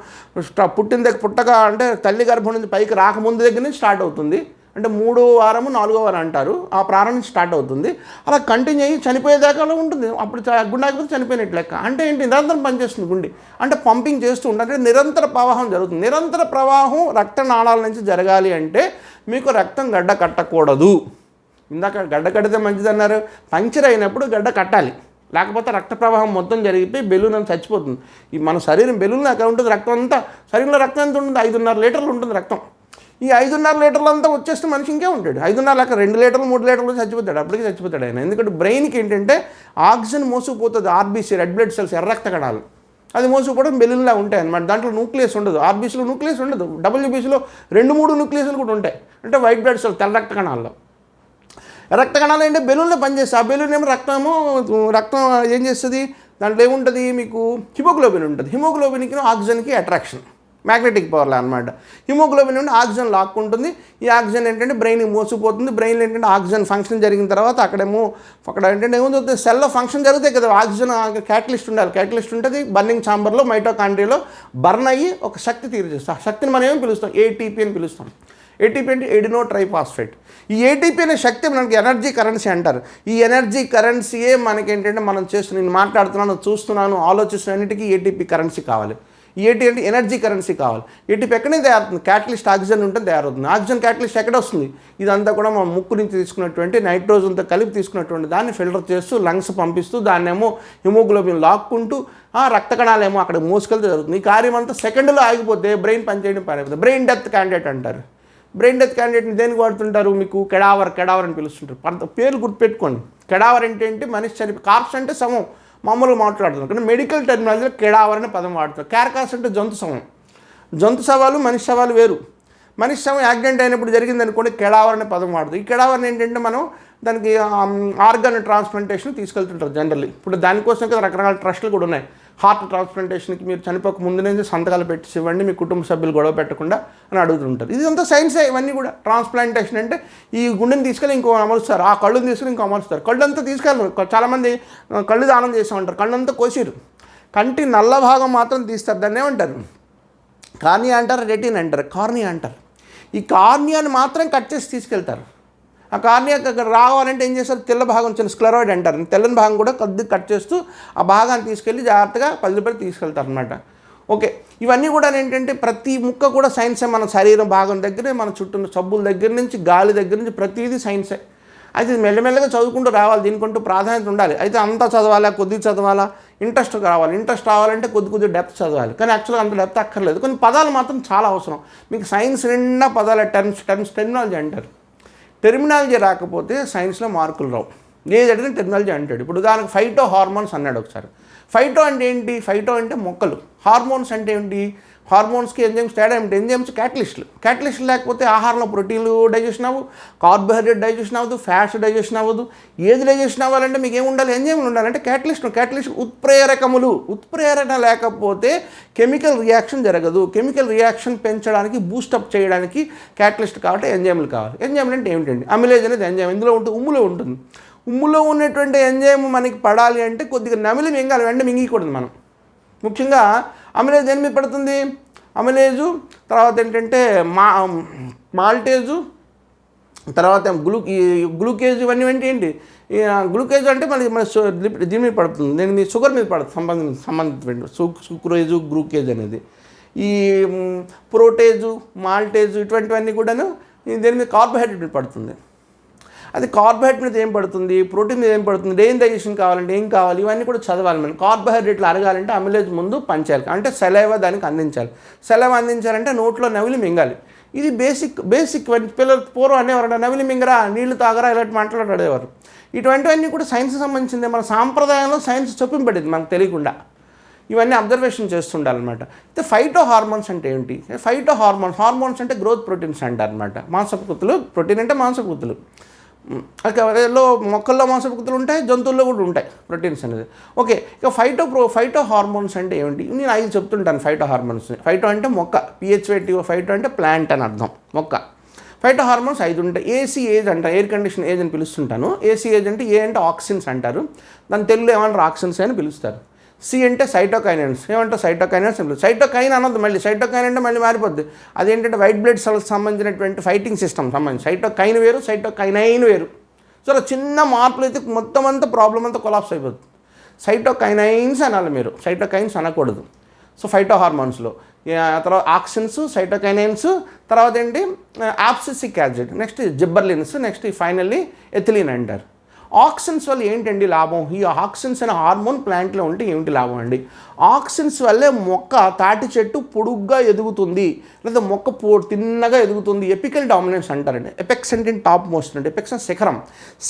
పుట్టగా అంటే తల్లి గర్భం నుంచి పైకి రాకముందు దగ్గర నుంచి స్టార్ట్ అవుతుంది. అంటే 3వ వారము 4వ వారం అంటారు, ఆ ప్రారంభం నుంచి స్టార్ట్ అవుతుంది. అలా కంటిన్యూ అయ్యి చనిపోయేదాకా అలా ఉంటుంది. అప్పుడు గుండె ఆగిపోతే చనిపోయినట్లు లెక్క. అంటే ఏంటి? నిరంతరం పనిచేస్తుంది గుండె. అంటే పంపింగ్ చేస్తూ ఉంటుంది, నిరంతర ప్రవాహం జరుగుతుంది. నిరంతర ప్రవాహం రక్తనాళాల నుంచి జరగాలి అంటే మీకు రక్తం గడ్డ కట్టకూడదు. ఇందాక గడ్డ కడితే మంచిది అన్నారు. పంక్చర్ అయినప్పుడు గడ్డ కట్టాలి, లేకపోతే రక్త ప్రవాహం మొత్తం జరిగిపోయి బెలూన్ అని చచ్చిపోతుంది. ఈ మన శరీరం బెలూన్ అక్కడ ఉంటుంది. రక్తం అంతా శరీరంలో రక్తం ఎంత ఉంటుంది? 5.5 లీటర్లు ఉంటుంది రక్తం. ఈ 5.5 లీటర్లు అంతా వచ్చేస్తే మనిషి ఇంకే ఉంటాడు. 5.5 లేక 2 లీటర్లు 3 లీటర్లు చచ్చిపోతాడు. అప్పటికి చచ్చిపోతాడు ఆయన. ఎందుకంటే బ్రెయిన్కి ఏంటంటే ఆక్సిజన్ మోసుకుపోతుంది. ఆర్బీసీ, రెడ్ బ్లడ్ సెల్స్, ఎర్ర రక్త కణాలు, అది మోసుకుపోవడం బెలూన్లా ఉంటాయి అన్నమాట. దాంట్లో న్యూక్లియస్ ఉండదు. ఆర్బీసీలో న్యూక్లియస్ ఉండదు. డబ్ల్యూబీసీలో 2-3 న్యూక్లియస్లు కూడా ఉంటాయి. అంటే వైట్ బ్లడ్ సెల్స్, తెల్ల రక్త కణాల్లో. రక్త కణాలు అంటే బెలూన్లో పనిచేస్తాయి. ఆ బెలూన్ ఏమో రక్తం ఏం చేస్తుంది? దాంట్లో ఏముంటుంది? మీకు హిమోగ్లోబిన్ ఉంటుంది. హిమోగ్లోబిన్కి ఆక్సిజన్కి అట్రాక్షన్, మ్యాగ్నెటిక్ పవర్లా అనమాట. హిమోగ్లోబిన్ నుండి ఆక్సిజన్ లాక్కుంటుంది. ఈ ఆక్సిజన్ ఏంటంటే బ్రెయిన్కి మోసుకుపోతుంది. బ్రెయిన్లో ఏంటంటే ఆక్సిజన్ ఫంక్షన్ జరిగిన తర్వాత అక్కడ ఏంటంటే ఏముంది? సెల్లో ఫంక్షన్ జరుగుతాయి కదా. ఆక్సిజన్ క్యాటలిస్ట్ ఉండాలి. క్యాటలిస్ట్ ఉంటుంది బర్నింగ్ ఛాంబర్లో, మైటోకాండ్రియాలో బర్న్ అయ్యి ఒక శక్తి తీర్చేస్తాం. ఆ శక్తిని మనం ఏమి పిలుస్తాం? ఏటీపీ అని పిలుస్తాం. ఏటీపీ అంటే ఎడినో ట్రైఫాస్ఫేట్. ఈ ఏటీపీ అనే శక్తి మనకి ఎనర్జీ కరెన్సీ అంటారు. ఈ ఎనర్జీ కరెన్సీయే మనకి ఏంటంటే మనం నేను మాట్లాడుతున్నాను, చూస్తున్నాను, ఆలోచిస్తున్న అన్నిటికీ ఏటీపీ కరెన్సీ కావాలి. ఈ ఏటీ అంటే ఎనర్జీ కరెన్సీ కావాలి. ఏటీపీ ఎక్కడి నుంచి తయారవుతుంది? క్యాటలిస్ట్ ఆక్సిజన్ ఉంటే తయారవుతుంది. ఆక్సిజన్ క్యాటలిస్ట్ ఎక్కడ వస్తుంది? ఇదంతా కూడా మన ముక్కు నుంచి తీసుకున్నటువంటి నైట్రోజన్తో కలిపి తీసుకున్నటువంటి దాన్ని ఫిల్టర్ చేస్తూ లంగ్స్ పంపిస్తూ దాన్నేమో హిమోగ్లోబిన్ లాక్కుంటూ రక్త కణాలేమో అక్కడ మోసుకెళ్తే జరుగుతుంది. ఈ కార్యం అంతా సెకండ్లో ఆగిపోతే బ్రెయిన్ పనిచేయడం పారైపోతుంది. బ్రెయిన్ డెత్ క్యాండిడేట్ అంటారు. బ్రెయిన్ డెత్ క్యాండిడేట్ని దేనికి వాడుతుంటారు? మీకు కెడావర్ అని పిలుస్తుంటారు. పేర్లు గుర్తుపెట్టుకోండి. కెడావర్ అంటే ఏంటి? మనిషి చనిపోయి, కార్ప్స్ అంటే శవం మామూలుగా మాట్లాడుతున్నారు, కానీ మెడికల్ టెర్మినాలజీలో కెడావర్ అనే పదం వాడుతారు. క్యార్కాస్ అంటే జంతు శవం. జంతు శవాలు మనిషి శవాలు వేరు. మనిషి శవం యాక్సిడెంట్ అయినప్పుడు జరిగింది అనుకోండి, కెడావర్ అనే పదం వాడుతారు. ఈ కెడావర్ని ఏంటంటే మనం దానికి ఆర్గాన్ ట్రాన్స్ప్లాంటేషన్ తీసుకెళ్తుంటారు జనరల్లీ. ఇప్పుడు దానికోసం కదా రకరకాల ట్రస్టులు కూడా ఉన్నాయి. హార్ట్ ట్రాన్స్ప్లాంటేషన్కి మీరు చనిపోక ముందు నుంచి సంతకాలు పెట్టి ఇవ్వండి, మీ కుటుంబ సభ్యులు గొడవ పెట్టకుండా అని అడుగుతుంటారు. ఇదంతా సైన్సే. ఇవన్నీ కూడా ట్రాన్స్ప్లాంటేషన్ అంటే ఈ గుండెని తీసుకెళ్ళి ఇంకో అమరుస్తారు, ఆ కళ్ళుని తీసుకెళ్ళి ఇంకో అమరుస్తారు. కళ్ళు అంతా తీసుకెళ్ళరు. చాలామంది కళ్ళు దానం చేస్తామంటారు, కళ్ళంతా కోసిరు, కంటి నల్ల భాగం మాత్రం తీస్తారు. దాన్ని ఏమంటారు? కార్నియా అంటారు, రెటిన్ అంటారు, కార్నియా అంటారు. ఈ కార్నియాని మాత్రం కట్ చేసి తీసుకెళ్తారు. ఆ కార్నియా రావాలంటే ఏం చేస్తారు? తెల్ల భాగం, చిన్న స్క్లెరాయిడ్ అంటారు, తెల్లని భాగం కూడా కొద్దిగా కట్ చేస్తూ ఆ భాగాన్ని తీసుకెళ్ళి జాగ్రత్తగా 10 రూపాయలు తీసుకెళ్తారు అనమాట. ఓకే, ఇవన్నీ కూడా ఏంటంటే ప్రతి ముక్క కూడా సైన్సే. మన శరీరం భాగం దగ్గరే, మన చుట్టూ సబ్బుల దగ్గర నుంచి, గాలి దగ్గర నుంచి ప్రతిదీ సైన్సే. అయితే మెల్లమెల్లగా చదువుకుంటూ రావాలి, దీనికంటూ ప్రాధాన్యత ఉండాలి. అయితే అంతా చదవాలా, కొద్దిగా చదవాలా, ఇంట్రెస్ట్ రావాలి. ఇంట్రెస్ట్ రావాలంటే కొద్ది డెప్త్ చదవాలి. కానీ యాక్చువల్గా అంత డెప్త్ అక్కర్లేదు. కొన్ని పదాలు మాత్రం చాలా అవసరం. మీకు సైన్స్ నిండా పదాలు, టర్మినాలజీ అంటారు. టెర్మినాలజీ రాకపోతే సైన్స్లో మార్కులు రావు. ఏది అడిగిన టెక్నాలజీ అంటాడు. ఇప్పుడు దానికి ఫైటో హార్మోన్స్ అన్నాడు ఒకసారి. ఫైటో అంటే ఏంటి? ఫైటో అంటే మొక్కలు. హార్మోన్స్ అంటే ఏంటి? హార్మోన్స్కి ఎంజైమ్స్ తేడా ఏమిటి? ఎంజైమ్స్ క్యాటలిస్టులు లేకపోతే ఆహారంలో ప్రోటీన్లు డైజెషన్ అవ్వదు, కార్బోహైడ్రేట్ డైజెషన్ అవ్వదు, ఫ్యాట్స్ డైజెషన్ అవ్వదు. ఏది డైజెషన్ అవ్వాలంటే మీకు ఏముండాలి? ఎంజైమ్లు ఉండాలంటే క్యాటలిస్ట్ ఉత్ప్రేరణ లేకపోతే కెమికల్ రియాక్షన్ జరగదు. కెమికల్ రియాక్షన్ పెంచడానికి బూస్టప్ చేయడానికి క్యాటలిస్ట్ కాబట్టి ఎంజైమ్లు కావాలి. ఎంజైమ్లు అంటే ఏమిటండి? అమిలేజ్ అనేది ఎంజైమ్ ఇందులో ఉంటుంది, ఉమ్ములో ఉంటుంది. ఉమ్ములో ఉన్నటువంటి ఎంజైమ్ మనకి పడాలి అంటే కొద్దిగా నమిలి మింగాలి, వెంట మింగకూడదు మనం. ముఖ్యంగా అమిలేజ్ దేని మీద పడుతుంది? అమిలేజు, తర్వాత ఏంటంటే మాల్టేజు, తర్వాత గ్లూకేజ్, ఇవన్నీ ఏంటి? గ్లూకేజ్ అంటే మన దీని మీద పడుతుంది, దీని మీద షుగర్ మీద పడుతుంది, సంబంధించిన సుక్రోజు, గ్లూకేజ్ అనేది. ఈ ప్రోటేజు, మాల్టేజు ఇటువంటివన్నీ కూడాను దేని మీద? కార్బోహైడ్రేట్ మీద పడుతుంది. అది కార్బోహైడ్రేట్ మీద ఏం పడుతుంది? ప్రోటీన్ మీద ఏం పడుతుంది? డైన్ డైజెషన్ కావాలంటే ఏం కావాలి? ఇవన్నీ కూడా చదవాలి మనం. కార్బోహైడ్రేట్లు అరగాలంటే అమిలేజ్ ముందు పంచాలి, అంటే సెలైవా దానికి అందించాలి. సెలైవా అందించాలంటే నోట్లో నవిలి మింగాలి. ఇది బేసిక్ పిల్లలు పూర్వం అనేవారు, నవిలి మింగరా, నీళ్లు తాగరా, ఇలాంటి మాట్లాడేవారు. ఇటువంటివన్నీ కూడా సైన్స్కి సంబంధించింది. మన సాంప్రదాయంలో సైన్స్ చొప్పింపడింది మనకు తెలియకుండా. ఇవన్నీ అబ్జర్వేషన్ చేస్తుండాలన్నమాట. అయితే ఫైటో హార్మోన్స్ అంటే ఏంటి? ఫైటో హార్మోన్స్ అంటే గ్రోత్ ప్రోటీన్స్ అంటారు అనమాట. మాంసపుత్తులు, ప్రోటీన్ అంటే మాంసపుత్తులు. మొక్కల్లో మాంసపుత్తులు ఉంటాయి, జంతువుల్లో కూడా ఉంటాయి ప్రోటీన్స్ అనేది. ఓకే, ఇక ఫైటో హార్మోన్స్ అంటే ఏమిటి? నేను 5 చెప్తుంటాను ఫైటో హార్మోన్స్. ఫైటో అంటే మొక్క, PHYTO, ఫైటో అంటే ప్లాంట్ అని అర్థం, మొక్క. ఫైటో హార్మోన్స్ 5 ఉంటాయి. ఏజ్ అంటారు, ఎయిర్ కండిషన్ ఏజ్ అని పిలుస్తుంటాను. ఏజ్ అంటే అంటే ఆక్సిన్స్ అంటారు, దాని తెలుగులో ఏమంటారు? ఆక్సిన్స్ అని పిలుస్తారు. సి అంటే సైటోకైనన్స్. ఏమంటారు? సైటోకైనన్స్. సైటోకైన్ అన్నది మళ్ళీ సైటోకైన్ అంటే మళ్ళీ మారిపోద్ది. అదేంటంటే వైట్ బ్లడ్ సెల్స్ సంబంధించినటువంటి ఫైటింగ్ సిస్టమ్ సంబంధించి. సైటోకైన్ వేరు, సైటోకైనైన్ వేరు. సో చిన్న మార్పులు అయితే మొత్తం అంతా ప్రాబ్లం అంతా కొలాప్స్ అయిపోతుంది. సైటోకైనైన్స్ అనాలి మీరు, సైటోకైన్స్ అనకూడదు. సో ఫైటో హార్మోన్స్లో తర్వాత ఆక్సిన్స్, సైటోకైనైన్స్, తర్వాత ఏంటి? Abscisic acid, next gibberellins, next finally ethylene అంటారు. ఆక్సిన్స్ వల్ల ఏంటండి లాభం? ఈ ఆక్సిన్స్ అనే హార్మోన్ ప్లాంట్లో ఉంటే ఏమిటి లాభం అండి? ఆక్సిన్స్ వల్లే మొక్క తాటి చెట్టు పొడుగ్గా ఎదుగుతుంది, లేదా మొక్క తిన్నగా ఎదుగుతుంది. ఎపికల్ డామినెన్స్ అంటారండి. ఎపెక్స్ అంటే టాప్ మోస్ట్ అంటే ఎపెక్స్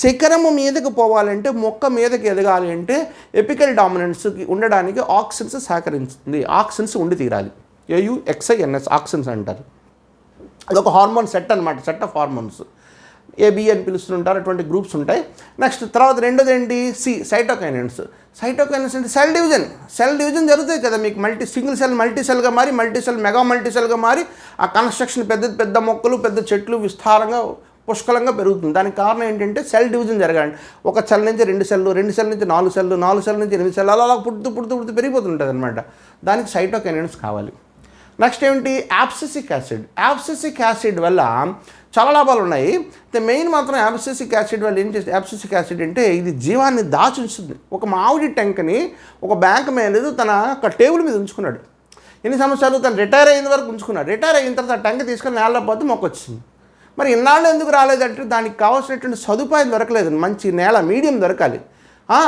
శిఖరము మీదకి పోవాలంటే, మొక్క మీదకి ఎదగాలి అంటే ఎపికల్ డామినెన్స్కి ఉండడానికి ఆక్సిన్స్ సహకరిస్తుంది. ఆక్సిన్స్ ఉండి తీరాలి. AUXINS ఆక్సిన్స్ అంటారు. అదొక హార్మోన్ సెట్ అనమాట, సెట్ ఆఫ్ హార్మోన్స్. AB అని పిలుస్తుంటారు, అటువంటి గ్రూప్స్ ఉంటాయి. నెక్స్ట్ తర్వాత రెండోది ఏంటి? సైటోకైనన్స్. సైటోకైనన్స్ అంటే సెల్ డివిజన్ జరుగుతాయి కదా మీకు. సింగిల్ సెల్ మల్టీసెల్గా మారి, మెగా మల్టీసెల్గా మారి, ఆ కన్స్ట్రక్షన్ పెద్ద మొక్కలు, పెద్ద చెట్లు విస్తారంగా పుష్కలంగా పెరుగుతుంది. దానికి కారణం ఏంటంటే సెల్ డివిజన్ జరగాలి. ఒక సెల్ నుంచి 2 సెల్లు, 2 సెల్ నుంచి 4 సెల్లు, 4 సెల్ నుంచి 8 సెల్లు, అలా పుడుతూ పెరిగిపోతుంటుంది అనమాట. దానికి సైటోకైనన్స్ కావాలి. నెక్స్ట్ ఏమిటి? యాబ్సిసిక్ యాసిడ్ వల్ల చాలా లాభాలు ఉన్నాయి. మెయిన్ మాత్రం యాబ్సిసిక్ యాసిడ్ వల్ల ఏం చేస్తుంది? యాబ్సిసిక్ యాసిడ్ అంటే ఇది జీవాన్ని దాచి ఉంచుతుంది. ఒక మామిడి టెంకని ఒక బ్యాంక్ మేనేజర్ తన టేబుల్ మీద ఉంచుకున్నాడు. ఎన్ని సంవత్సరాలు? తను రిటైర్ అయిన వరకు ఉంచుకున్నాడు. రిటైర్ అయిన తర్వాత ఆ టెంక తీసుకొని నేలలో పోతే మొక్క వచ్చింది. మరి ఇన్నాళ్ళు ఎందుకు రాలేదంటే దానికి కావాల్సినటువంటి సదుపాయం దొరకలేదు. మంచి నేల, మీడియం దొరకాలి.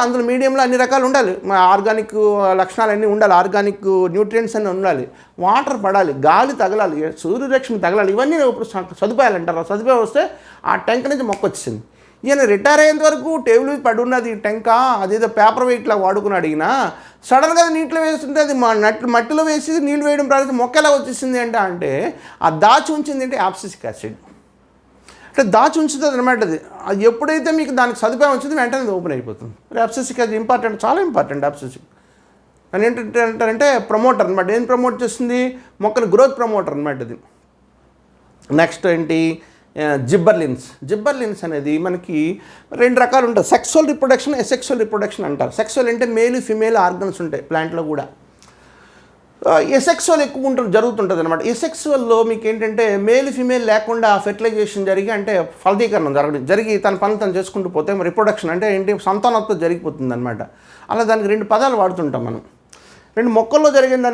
అందులో మీడియంలో అన్ని రకాలు ఉండాలి. ఆర్గానిక్ లక్షణాలు అన్నీ ఉండాలి, ఆర్గానిక్ న్యూట్రియంట్స్ అన్నీ ఉండాలి, వాటర్ పడాలి, గాలి తగలాలి, సూర్యరశ్మి తగలాలి. ఇవన్నీ ఇప్పుడు సదుపాయాలు అంటారు. ఆ సదుపాయం వస్తే ఆ టెంక నుంచి మొక్క వచ్చింది. ఈయన రిటైర్ అయ్యేంత వరకు టేబుల్ మీద పడి ఉన్నది టెంక, అదేదో పేపర్ వెయిట్లా వాడుకున్నాడు. ఈయన సడన్గా నీటిలో వేస్తుంటే అది మట్టిలో వేసి నీళ్ళు వేయడం ప్రారంభించి మొక్క ఎలా వచ్చేసింది అంటే ఆ దాచి ఉంచింది అంటే యాబ్సిసిక్ యాసిడ్. అంటే దాచి ఉంచుతుంది అనమాట. అది ఎప్పుడైతే మీకు దానికి సదుపాయం వచ్చింది వెంటనే ఓపెన్ అయిపోతుంది. యాబ్సిసిక్ అది ఇంపార్టెంట్, చాలా ఇంపార్టెంట్. యాబ్సిసిక్ అని ఏంటంటే ప్రమోటర్ అనమాట. ఏం ప్రమోట్ చేస్తుంది? మొక్కని గ్రోత్ ప్రమోటర్ అనమాట ఇది. నెక్స్ట్ ఏంటి? జిబ్బర్లిన్స్ అనేది మనకి 2 రకాలు ఉంటాయి. సెక్సువల్ రిప్రొడక్షన్, అసెక్సువల్ రిప్రొడక్షన్ అంటారు. సెక్సువల్ అంటే మేల్ ఫిమేల్ ఆర్గన్స్ ఉంటాయి ప్లాంట్లో కూడా. ఎసెక్సువల్ ఎక్కువ జరుగుతుంటుంది అనమాట. ఎసెక్సువల్లో మీకు ఏంటంటే మేల్ ఫిమేల్ లేకుండా ఫెర్టిలైజేషన్ జరిగి, అంటే ఫలదీకరణం జరిగి తన పనులు తను చేసుకుంటూ పోతే రిప్రొడక్షన్ అంటే ఏంటి? సంతానోత్పత్తి జరిగిపోతుంది అనమాట. అలా దానికి 2 పదాలు వాడుతుంటాం మనం. 2 మొక్కల్లో జరిగిన దానికి